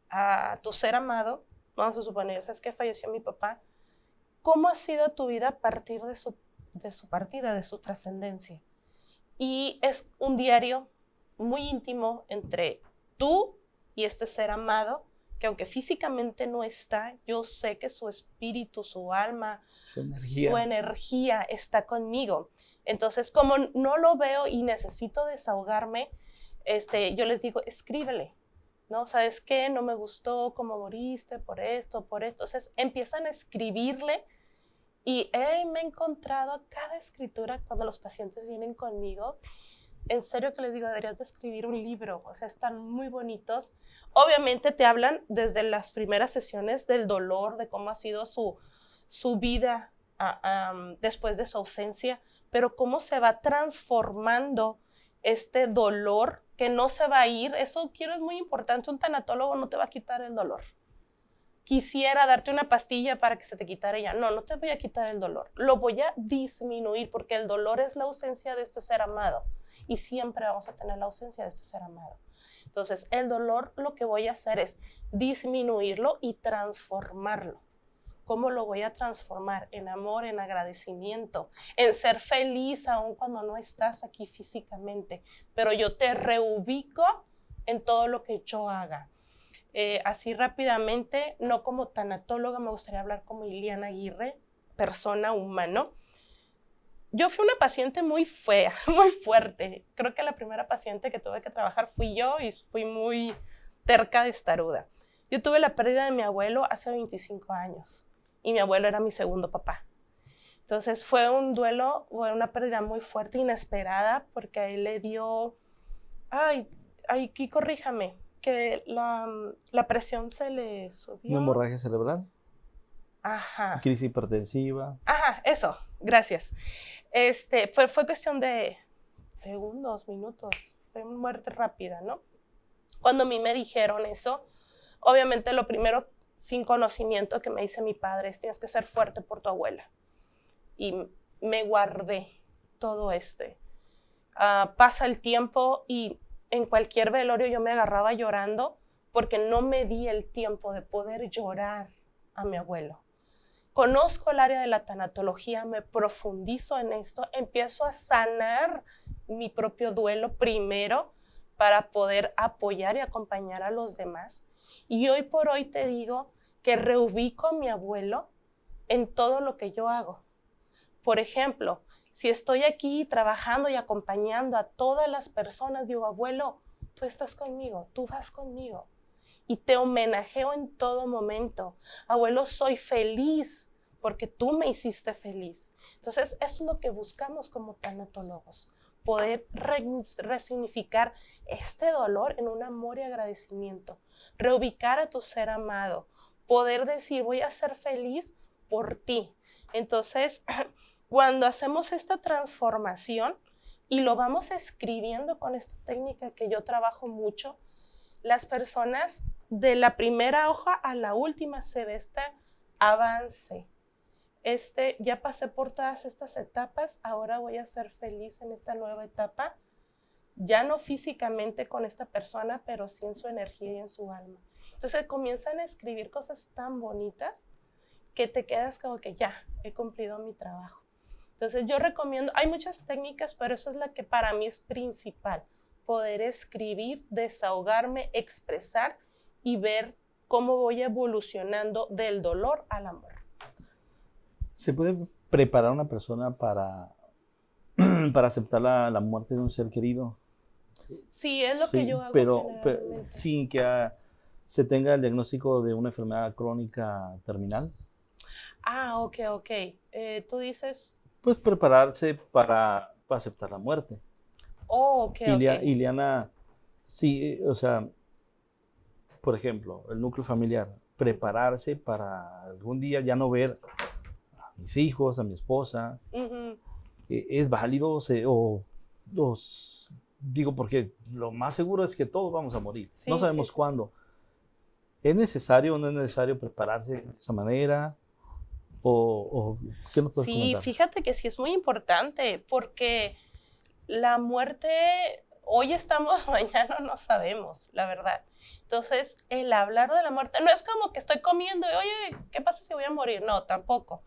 Speaker 2: a tu ser amado, vamos a suponer, sabes que falleció mi papá, ¿cómo ha sido tu vida a partir de su partida, de su trascendencia? Y es un diario muy íntimo entre tú y este ser amado, que aunque físicamente no está, yo sé que su espíritu, su alma, su energía está conmigo. Entonces, como no lo veo y necesito desahogarme, yo les digo, escríbele, ¿no? ¿Sabes qué? No me gustó cómo moriste por esto, por esto. Entonces, empiezan a escribirle y me he encontrado cada escritura cuando los pacientes vienen conmigo. En serio que les digo, deberías de escribir un libro, o sea, están muy bonitos. Obviamente te hablan desde las primeras sesiones del dolor, de cómo ha sido su vida después de su ausencia, pero cómo se va transformando este dolor que no se va a ir. Eso quiero es muy importante, un tanatólogo no te va a quitar el dolor. quisiera darte una pastilla para que se te quitara ya. No, no te voy a quitar el dolor. Lo voy a disminuir porque el dolor es la ausencia de este ser amado. Y siempre vamos a tener la ausencia de este ser amado. Entonces, el dolor lo que voy a hacer es disminuirlo y transformarlo. ¿Cómo lo voy a transformar? En amor, en agradecimiento, en ser feliz aun cuando no estás aquí físicamente. Pero yo te reubico en todo lo que yo haga. Así rápidamente, no como tanatóloga, me gustaría hablar como Iliana Aguirre, persona humano. Yo fui una paciente muy fea, muy fuerte. Creo que la primera paciente que tuve que trabajar fui yo y fui muy terca, testaruda. Yo tuve la pérdida de mi abuelo hace 25 años y mi abuelo era mi segundo papá. Entonces fue un duelo, fue una pérdida muy fuerte, inesperada, porque a él le dio, aquí corríjame, que la presión se le subió.
Speaker 1: Una hemorragia cerebral.
Speaker 2: Ajá.
Speaker 1: Crisis hipertensiva.
Speaker 2: Ajá, eso, gracias. Fue cuestión de segundos, minutos, fue muerte rápida, ¿no? Cuando a mí me dijeron eso, obviamente lo primero, sin conocimiento, que me dice mi padre es: tienes que ser fuerte por tu abuela. Y me guardé todo pasa el tiempo y en cualquier velorio yo me agarraba llorando porque no me di el tiempo de poder llorar a mi abuelo. Conozco el área de la tanatología, me profundizo en esto, empiezo a sanar mi propio duelo primero para poder apoyar y acompañar a los demás. Y hoy por hoy te digo que reubico a mi abuelo en todo lo que yo hago. Por ejemplo, si estoy aquí trabajando y acompañando a todas las personas, digo: abuelo, tú estás conmigo, tú vas conmigo. Y te homenajeo en todo momento. Abuelo, soy feliz porque tú me hiciste feliz. Entonces, eso es lo que buscamos como tanatólogos, poder resignificar este dolor en un amor y agradecimiento, reubicar a tu ser amado, poder decir: voy a ser feliz por ti. Entonces, cuando hacemos esta transformación y lo vamos escribiendo con esta técnica que yo trabajo mucho, las personas de la primera hoja a la última se ve este avance. Ya pasé por todas estas etapas, ahora voy a ser feliz en esta nueva etapa, ya no físicamente con esta persona, pero sí en su energía y en su alma. Entonces comienzan a escribir cosas tan bonitas que te quedas como que ya he cumplido mi trabajo. Entonces yo recomiendo, hay muchas técnicas, pero esa es la que para mí es principal: poder escribir, desahogarme, expresar y ver cómo voy evolucionando del dolor al amor.
Speaker 1: ¿Se puede preparar a una persona para aceptar la muerte de un ser querido?
Speaker 2: Sí, es lo que yo hago.
Speaker 1: Pero sin que se tenga el diagnóstico de una enfermedad crónica terminal.
Speaker 2: Ok. Tú dices...
Speaker 1: Pues prepararse para aceptar la muerte.
Speaker 2: Ok.
Speaker 1: Iliana, sí, o sea, por ejemplo, el núcleo familiar, prepararse para algún día ya no ver a mis hijos, a mi esposa.
Speaker 2: Uh-huh.
Speaker 1: ¿Es válido? Digo, porque lo más seguro es que todos vamos a morir. Sí, no sabemos cuándo. ¿Es necesario o no es necesario prepararse de esa manera? ¿O qué nos puedes comentar?
Speaker 2: Sí, fíjate que sí es muy importante, porque la muerte, hoy estamos, mañana no sabemos, la verdad. Entonces, el hablar de la muerte, no es como que estoy comiendo y, oye, ¿qué pasa si voy a morir? No, tampoco.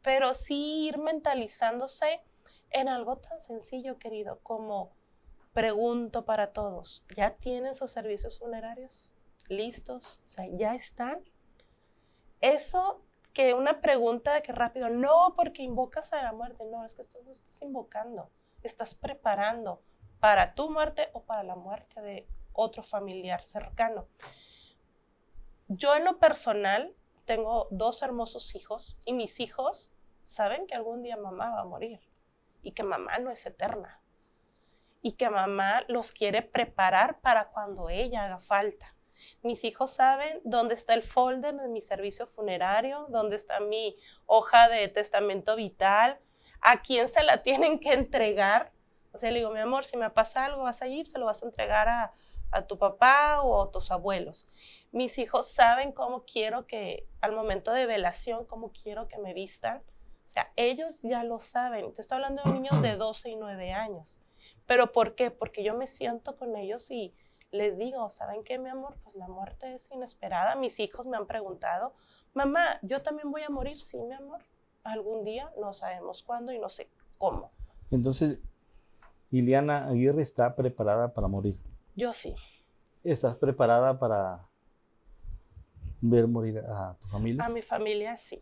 Speaker 2: Pero sí ir mentalizándose en algo tan sencillo, querido, como pregunto para todos: ¿ya tienen sus servicios funerarios listos? O sea, ¿ya están? Eso, que una pregunta de que rápido, no, porque invocas a la muerte. No, es que esto no estás invocando, estás preparando para tu muerte o para la muerte de otro familiar cercano. Yo en lo personal tengo 2 hermosos hijos y mis hijos saben que algún día mamá va a morir y que mamá no es eterna y que mamá los quiere preparar para cuando ella haga falta. Mis hijos saben dónde está el folder de mi servicio funerario, dónde está mi hoja de testamento vital, a quién se la tienen que entregar. O sea, le digo: mi amor, si me pasa algo, vas a ir, se lo vas a entregar a tu papá o a tus abuelos. Mis hijos saben cómo quiero que, al momento de velación, cómo quiero que me vistan. O sea, ellos ya lo saben. Te estoy hablando de niños de 12 y 9 años. ¿Pero por qué? Porque yo me siento con ellos y les digo, ¿saben qué, mi amor? Pues la muerte es inesperada. Mis hijos me han preguntado, mamá, ¿yo también voy a morir? Sí, mi amor. Algún día, no sabemos cuándo y no sé cómo.
Speaker 1: Entonces, Ileana Aguirre está preparada para morir.
Speaker 2: Yo sí.
Speaker 1: ¿Estás preparada para ver morir a tu familia?
Speaker 2: A mi familia sí.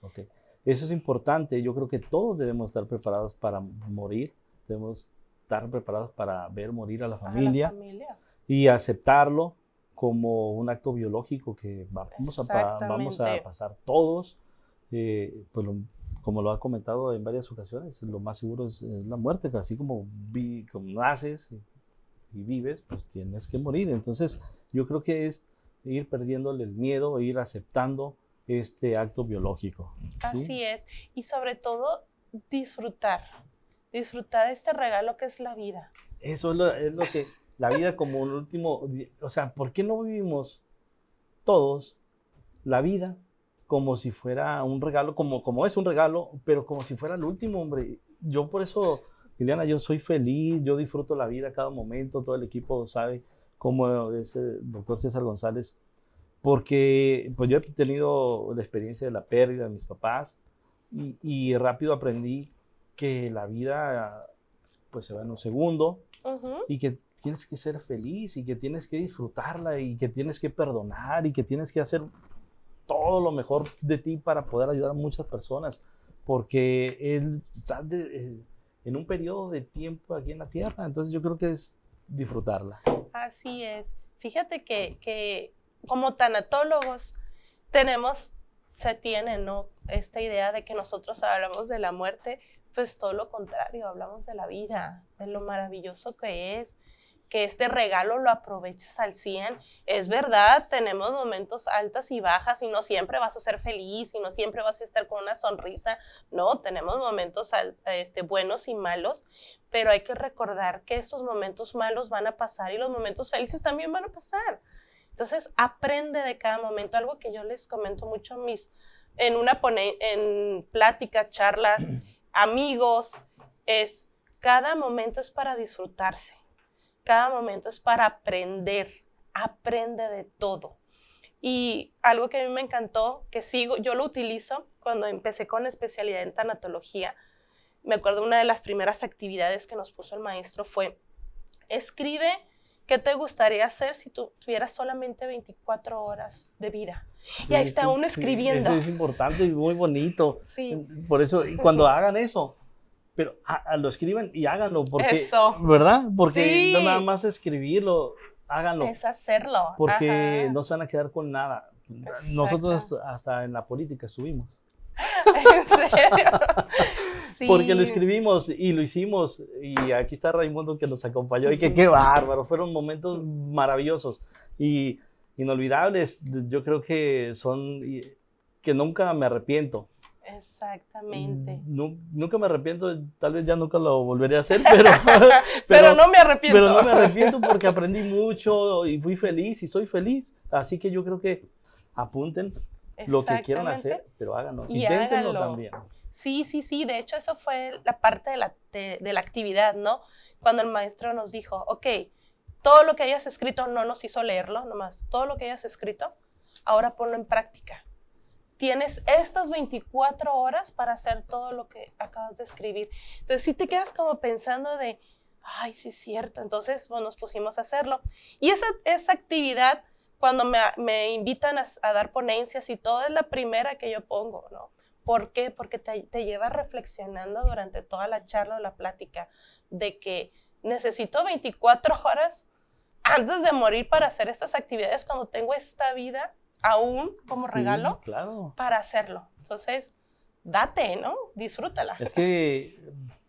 Speaker 1: Ok. Eso es importante. Yo creo que todos debemos estar preparados para morir. Debemos estar preparados para ver morir a la familia, y aceptarlo como un acto biológico que vamos a pasar todos. Pues como lo ha comentado en varias ocasiones, lo más seguro es la muerte, que así como naces y vives, pues tienes que morir. Entonces yo creo que es ir perdiéndole el miedo, ir aceptando este acto biológico. ¿Sí?
Speaker 2: Así es, y sobre todo disfrutar este regalo que es la vida.
Speaker 1: Eso es lo que, la vida como un último, o sea, ¿por qué no vivimos todos la vida como si fuera un regalo, como es un regalo, pero como si fuera el último, hombre? Yo por eso, Ileana, yo soy feliz, yo disfruto la vida cada momento, todo el equipo sabe cómo es el doctor César González, porque pues yo he tenido la experiencia de la pérdida de mis papás y rápido aprendí que la vida pues se va en un segundo, y que tienes que ser feliz y que tienes que disfrutarla y que tienes que perdonar y que tienes que hacer todo lo mejor de ti para poder ayudar a muchas personas, porque estás en un periodo de tiempo aquí en la tierra. Entonces yo creo que es disfrutarla.
Speaker 2: Así es. Fíjate que como tanatólogos se tiene, ¿no?, esta idea de que nosotros hablamos de la muerte. Pues todo lo contrario, hablamos de la vida, de lo maravilloso que este regalo lo aproveches al 100. Es verdad, tenemos momentos altas y bajas y no siempre vas a ser feliz y no siempre vas a estar con una sonrisa. No, tenemos momentos buenos y malos, pero hay que recordar que esos momentos malos van a pasar y los momentos felices también van a pasar. Entonces, aprende de cada momento. Algo que yo les comento mucho en pláticas, charlas, amigos, cada momento es para disfrutarse, cada momento es para aprender, aprende de todo. Y algo que a mí me encantó, que yo lo utilizo cuando empecé con la especialidad en tanatología. Me acuerdo una de las primeras actividades que nos puso el maestro fue, escribe qué te gustaría hacer si tú tuvieras solamente 24 horas de vida. Sí, y ahí está uno escribiendo.
Speaker 1: Eso es importante y muy bonito.
Speaker 2: Sí.
Speaker 1: Por eso, cuando hagan eso, pero lo escriban y háganlo, porque,
Speaker 2: eso.
Speaker 1: ¿verdad? Porque
Speaker 2: sí.
Speaker 1: No nada más escribirlo, háganlo.
Speaker 2: Es hacerlo.
Speaker 1: Porque no se van a quedar con nada. Exacto. Nosotros hasta en la política estuvimos.
Speaker 2: ¿En serio?
Speaker 1: Sí. Porque lo escribimos y lo hicimos, y aquí está Raimundo que nos acompañó, y que qué bárbaro, fueron momentos maravillosos y inolvidables. Yo creo que que nunca me arrepiento.
Speaker 2: Exactamente.
Speaker 1: Nunca me arrepiento, tal vez ya nunca lo volveré a hacer,
Speaker 2: pero no me arrepiento.
Speaker 1: Pero no me arrepiento porque aprendí mucho y fui feliz y soy feliz. Así que yo creo que apunten lo que quieran hacer, pero háganlo. Inténtenlo también.
Speaker 2: Sí. De hecho, eso fue la parte de la actividad, ¿no? Cuando el maestro nos dijo, ok, todo lo que hayas escrito, no nos hizo leerlo nomás, todo lo que hayas escrito, ahora ponlo en práctica. Tienes estas 24 horas para hacer todo lo que acabas de escribir. Entonces, sí te quedas como pensando de, ay, sí es cierto. Entonces, pues, nos pusimos a hacerlo. Y esa actividad, cuando me invitan a dar ponencias y todo, es la primera que yo pongo, ¿no? ¿Por qué? Porque te lleva reflexionando durante toda la charla o la plática de que necesito 24 horas antes de morir para hacer estas actividades cuando tengo esta vida aún como regalo,
Speaker 1: claro,
Speaker 2: para hacerlo. Entonces, date, ¿no? Disfrútala.
Speaker 1: Es que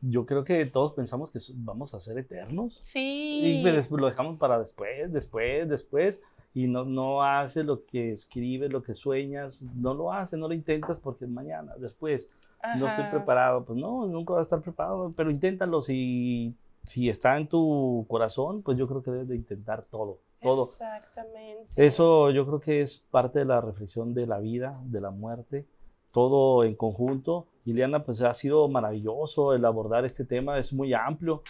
Speaker 1: yo creo que todos pensamos que vamos a ser eternos.
Speaker 2: Sí.
Speaker 1: Y lo dejamos para después. Y no haces lo que escribes, lo que sueñas, no lo haces, no lo intentas porque mañana, después, no estoy preparado. Pues no, nunca vas a estar preparado, pero inténtalo. Si si está en tu corazón, pues yo creo que debes de intentar todo, todo.
Speaker 2: Exactamente.
Speaker 1: Eso yo creo que es parte de la reflexión de la vida, de la muerte, todo en conjunto. Ileana, pues ha sido maravilloso el abordar este tema, es muy amplio.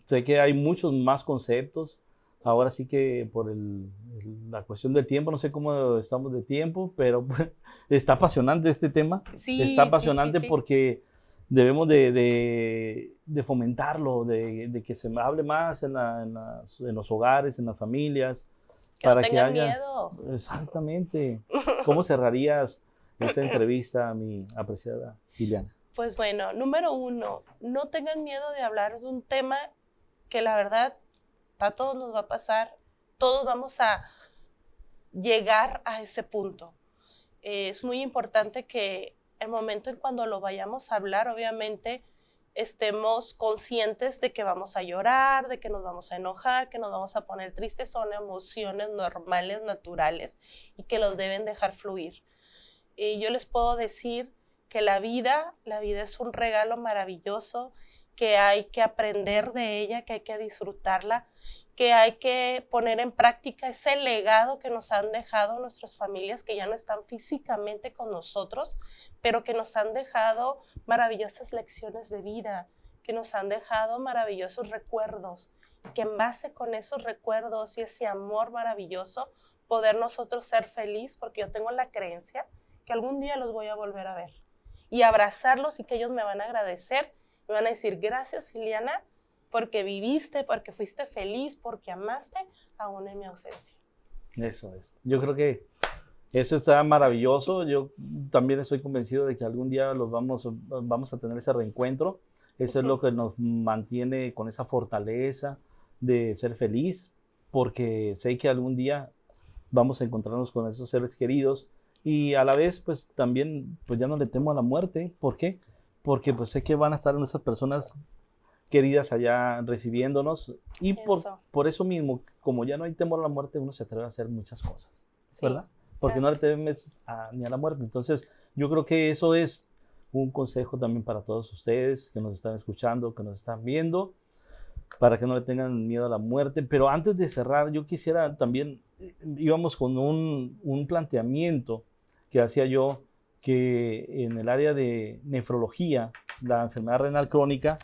Speaker 1: Sé que hay muchos más conceptos. Ahora sí que por la cuestión del tiempo, no sé cómo estamos de tiempo, pero está apasionante este tema.
Speaker 2: Sí,
Speaker 1: Está
Speaker 2: sí,
Speaker 1: apasionante
Speaker 2: sí.
Speaker 1: porque debemos de fomentarlo, de que se hable más en los hogares, en las familias,
Speaker 2: Que no
Speaker 1: para que
Speaker 2: tengan
Speaker 1: haya...
Speaker 2: miedo.
Speaker 1: Exactamente. ¿Cómo cerrarías esta entrevista, mi apreciada Ileana?
Speaker 2: Pues bueno, número 1, no tengan miedo de hablar de un tema que la verdad a todos nos va a pasar, todos vamos a llegar a ese punto. Es muy importante que el momento en cuando lo vayamos a hablar, obviamente, estemos conscientes de que vamos a llorar, de que nos vamos a enojar, que nos vamos a poner tristes. Son emociones normales, naturales, y que los deben dejar fluir. Yo les puedo decir que la vida es un regalo maravilloso, que hay que aprender de ella, que hay que disfrutarla, que hay que poner en práctica ese legado que nos han dejado nuestras familias, que ya no están físicamente con nosotros, pero que nos han dejado maravillosas lecciones de vida, que nos han dejado maravillosos recuerdos, que en base con esos recuerdos y ese amor maravilloso, poder nosotros ser feliz, porque yo tengo la creencia que algún día los voy a volver a ver y abrazarlos, y que ellos me van a agradecer, me van a decir gracias, Ileana, porque viviste, porque fuiste feliz, porque amaste aún en mi ausencia.
Speaker 1: Eso es. Yo creo que eso está maravilloso. Yo también estoy convencido de que algún día vamos a tener ese reencuentro. Eso es lo que nos mantiene con esa fortaleza de ser feliz, porque sé que algún día vamos a encontrarnos con esos seres queridos, y a la vez pues también pues ya no le temo a la muerte. ¿Por qué? Porque pues sé que van a estar esas personas queridas allá recibiéndonos, y por eso mismo, como ya no hay temor a la muerte, uno se atreve a hacer muchas cosas, ¿verdad? Porque no le temes ni a la muerte. Entonces yo creo que eso es un consejo también para todos ustedes que nos están escuchando, que nos están viendo, para que no le tengan miedo a la muerte. Pero antes de cerrar, yo quisiera también, íbamos con un planteamiento que hacía yo, que en el área de nefrología, la enfermedad renal crónica,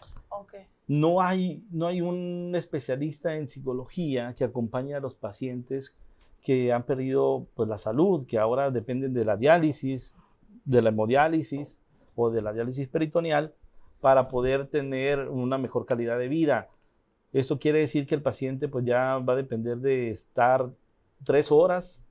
Speaker 1: no hay un especialista en psicología que acompañe a los pacientes que han perdido pues, la salud, que ahora dependen de la diálisis, de la hemodiálisis o de la diálisis peritoneal, para poder tener una mejor calidad de vida. Esto quiere decir que el paciente pues, ya va a depender de estar 3 horas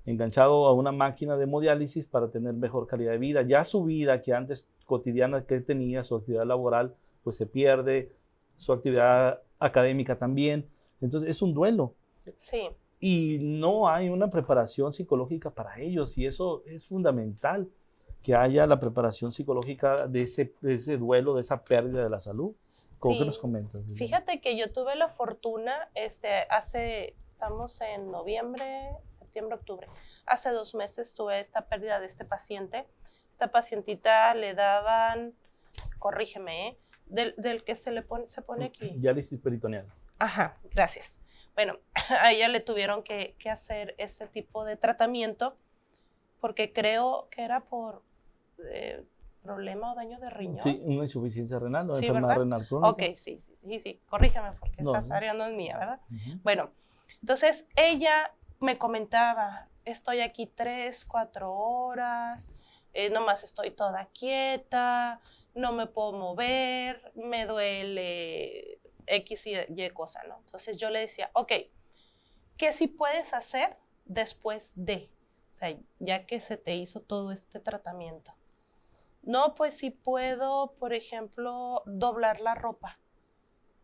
Speaker 1: enganchado a una máquina de hemodiálisis para tener mejor calidad de vida. Ya su vida que antes cotidiana que tenía, su actividad laboral, pues se pierde, su actividad académica también. Entonces es un duelo.
Speaker 2: Sí.
Speaker 1: Y no hay una preparación psicológica para ellos, y eso es fundamental, que haya la preparación psicológica de ese duelo, de esa pérdida de la salud. ¿Cómo que nos comentas?
Speaker 2: Fíjate que yo tuve la fortuna, estamos en noviembre, septiembre, octubre. Hace 2 meses tuve esta pérdida de este paciente. Esta pacientita le daban, corrígeme, del que se pone aquí.
Speaker 1: Diálisis peritoneal.
Speaker 2: Ajá, gracias. Bueno, a ella le tuvieron que hacer ese tipo de tratamiento, porque creo que era por problema o daño de riñón.
Speaker 1: Sí, una insuficiencia renal o
Speaker 2: sí,
Speaker 1: enfermedad
Speaker 2: ¿verdad?
Speaker 1: renal crónica.
Speaker 2: Ok, sí, corrígeme, porque esa área no es mía, ¿verdad? Bueno, entonces ella me comentaba, estoy aquí 3, 4 horas, nomás estoy toda quieta, no me puedo mover, me duele X y cosa, ¿no? Entonces yo le decía, ok, ¿qué sí puedes hacer después de? O sea, ya que se te hizo todo este tratamiento. No, pues sí puedo, por ejemplo, doblar la ropa.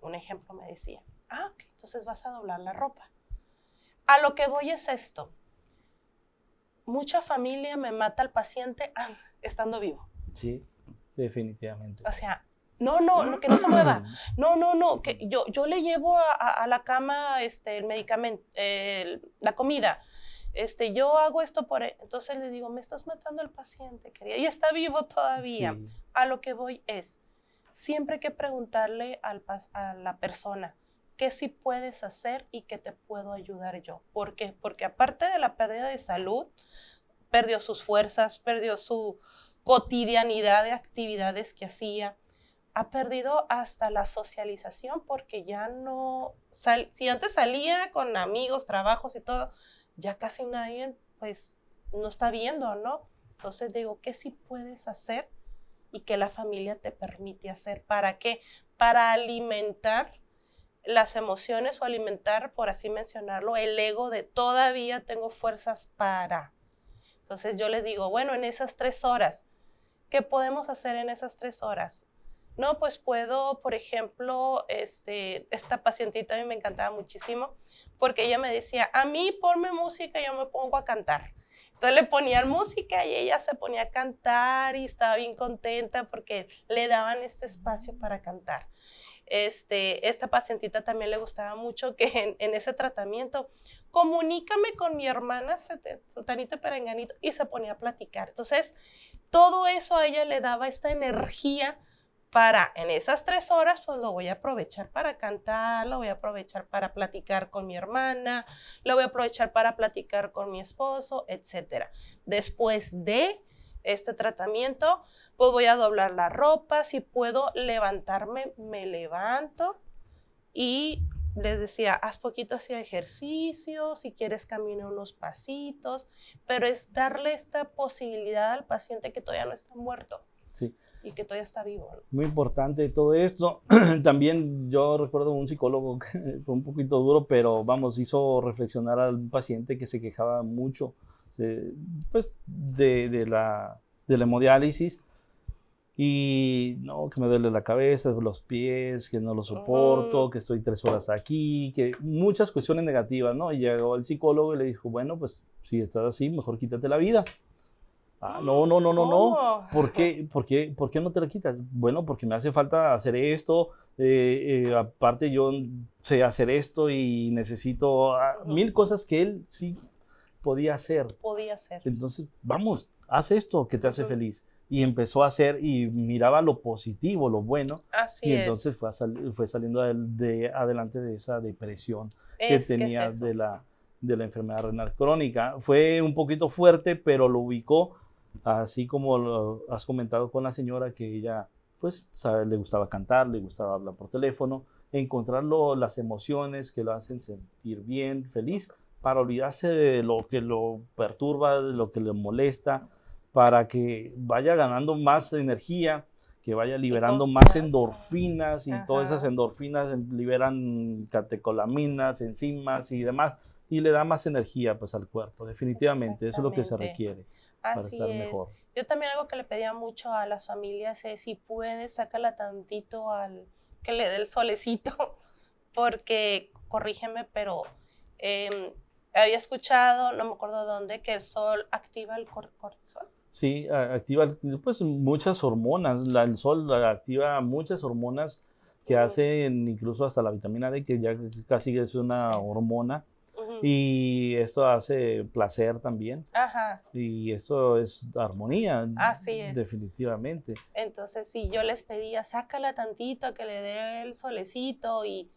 Speaker 2: Un ejemplo me decía, ok, entonces vas a doblar la ropa. A lo que voy es esto. Mucha familia me mata al paciente estando vivo.
Speaker 1: Sí, definitivamente.
Speaker 2: O sea, no, que no se mueva. No, que yo le llevo a la cama el medicamento, la comida. Yo hago esto por él. Entonces le digo, me estás matando al paciente, querida. Y está vivo todavía. Sí. A lo que voy es, siempre hay que preguntarle a la persona qué sí puedes hacer y qué te puedo ayudar yo. ¿Por qué? Porque aparte de la pérdida de salud, perdió sus fuerzas, perdió su cotidianidad de actividades que hacía, ha perdido hasta la socialización porque ya no, si antes salía con amigos, trabajos y todo, ya casi nadie pues no está viendo, ¿no? Entonces digo, ¿qué sí puedes hacer y que la familia te permite hacer? ¿Para qué? Para alimentar las emociones o alimentar, por así mencionarlo, el ego de todavía tengo fuerzas para. Entonces yo les digo, bueno, en esas 3 horas, ¿qué podemos hacer en esas 3 horas? No, pues puedo, por ejemplo, esta pacientita a mí me encantaba muchísimo porque ella me decía, a mí ponme música y yo me pongo a cantar. Entonces le ponían música y ella se ponía a cantar y estaba bien contenta porque le daban este espacio para cantar. Esta pacientita también le gustaba mucho que en ese tratamiento, comunícame con mi hermana Sutanito Perenganito, y se ponía a platicar. Entonces, todo eso a ella le daba esta energía para, en esas 3 horas, pues lo voy a aprovechar para cantar, lo voy a aprovechar para platicar con mi hermana, lo voy a aprovechar para platicar con mi esposo, etcétera. Después de este tratamiento, pues voy a doblar la ropa, si puedo levantarme, me levanto y les decía, haz poquito hacia ejercicio, si quieres camina unos pasitos, pero es darle esta posibilidad al paciente que todavía no está muerto.
Speaker 1: Sí.
Speaker 2: Y que todavía está vivo, ¿no?
Speaker 1: Muy importante todo esto. También yo recuerdo un psicólogo que fue un poquito duro, pero vamos, hizo reflexionar al paciente que se quejaba mucho pues, de la hemodiálisis. Y no, que me duele la cabeza, los pies, que no lo soporto, que estoy 3 horas aquí, que muchas cuestiones negativas, ¿no? Y llegó el psicólogo y le dijo, bueno, pues si estás así, mejor quítate la vida. Ah, no, no, no, no, no. ¿Por qué no te la quitas? Bueno, porque me hace falta hacer esto. Aparte, yo sé hacer esto y necesito mil cosas que él sí podía hacer. Entonces, vamos, haz esto que te hace feliz. Y empezó a hacer y miraba lo positivo, lo bueno.
Speaker 2: Así
Speaker 1: y entonces
Speaker 2: es.
Speaker 1: fue saliendo adelante de esa depresión que tenía
Speaker 2: es
Speaker 1: de la enfermedad renal crónica. Fue un poquito fuerte, pero lo ubicó. Así como lo has comentado con la señora, que ella pues le gustaba cantar, le gustaba hablar por teléfono, encontrar las emociones que lo hacen sentir bien, feliz, para olvidarse de lo que lo perturba, de lo que le molesta, para que vaya ganando más energía, que vaya liberando más endorfinas, y todas esas endorfinas liberan catecolaminas, enzimas y demás, y le da más energía pues al cuerpo. Definitivamente, eso es lo que se requiere.
Speaker 2: Así es. Mejor. Yo también algo que le pedía mucho a las familias es, si puedes, sácala tantito que le dé el solecito, porque, corrígeme, pero había escuchado, no me acuerdo dónde, que el sol activa el cortisol.
Speaker 1: Sí, activa pues muchas hormonas, el sol activa muchas hormonas que hacen incluso hasta la vitamina D, que ya casi es una hormona. Y esto hace placer también.
Speaker 2: Ajá.
Speaker 1: Y eso es armonía.
Speaker 2: Así es.
Speaker 1: Definitivamente.
Speaker 2: Entonces, sí, yo les pedía, sácala tantito, que le dé el solecito y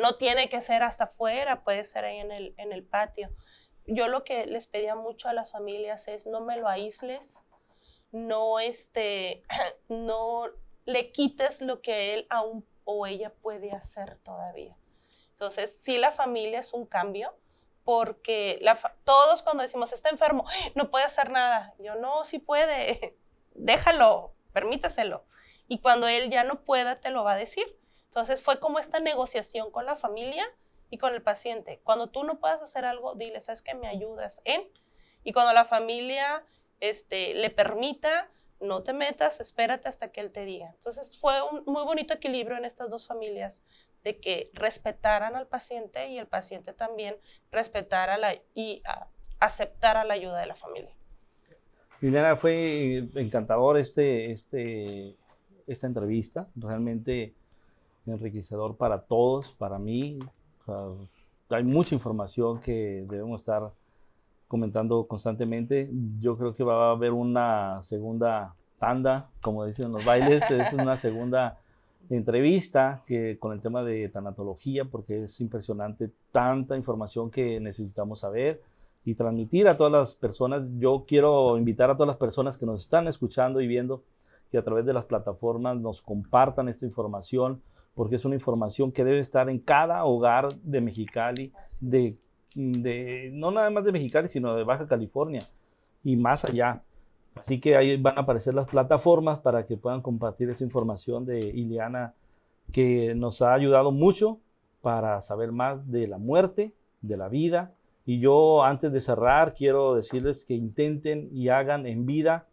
Speaker 2: no tiene que ser hasta afuera, puede ser ahí en el patio. Yo lo que les pedía mucho a las familias es, no me lo aísles, no, no le quites lo que él aún o ella puede hacer todavía. Entonces, sí, la familia es un cambio, porque todos cuando decimos, está enfermo, no puede hacer nada. Yo, no, sí puede, déjalo, permítaselo. Y cuando él ya no pueda, te lo va a decir. Entonces, fue como esta negociación con la familia y con el paciente. Cuando tú no puedas hacer algo, dile, ¿sabes qué? Me ayudas en. Y cuando la familia le permita, no te metas, espérate hasta que él te diga. Entonces, fue un muy bonito equilibrio en estas dos familias, de que respetaran al paciente y el paciente también respetara y aceptara la ayuda de la familia.
Speaker 1: Liliana, fue encantador esta entrevista, realmente enriquecedor para todos, para mí. Hay mucha información que debemos estar comentando constantemente. Yo creo que va a haber una segunda tanda, como dicen los bailes, es una segunda entrevista con el tema de tanatología, porque es impresionante tanta información que necesitamos saber y transmitir a todas las personas. Yo quiero invitar a todas las personas que nos están escuchando y viendo que a través de las plataformas nos compartan esta información, porque es una información que debe estar en cada hogar de Mexicali, no nada más de Mexicali, sino de Baja California y más allá. Así que ahí van a aparecer las plataformas para que puedan compartir esta información de Ileana, que nos ha ayudado mucho para saber más de la muerte, de la vida. Y yo, antes de cerrar, quiero decirles que intenten y hagan en vida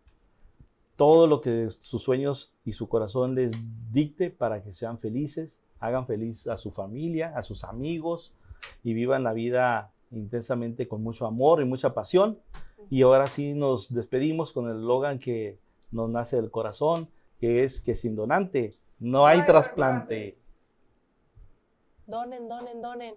Speaker 1: todo lo que sus sueños y su corazón les dicte para que sean felices, hagan feliz a su familia, a sus amigos y vivan la vida intensamente con mucho amor y mucha pasión. Y ahora sí nos despedimos con el eslogan que nos nace del corazón, que es que sin donante no hay trasplante.
Speaker 2: Donen, donen, donen.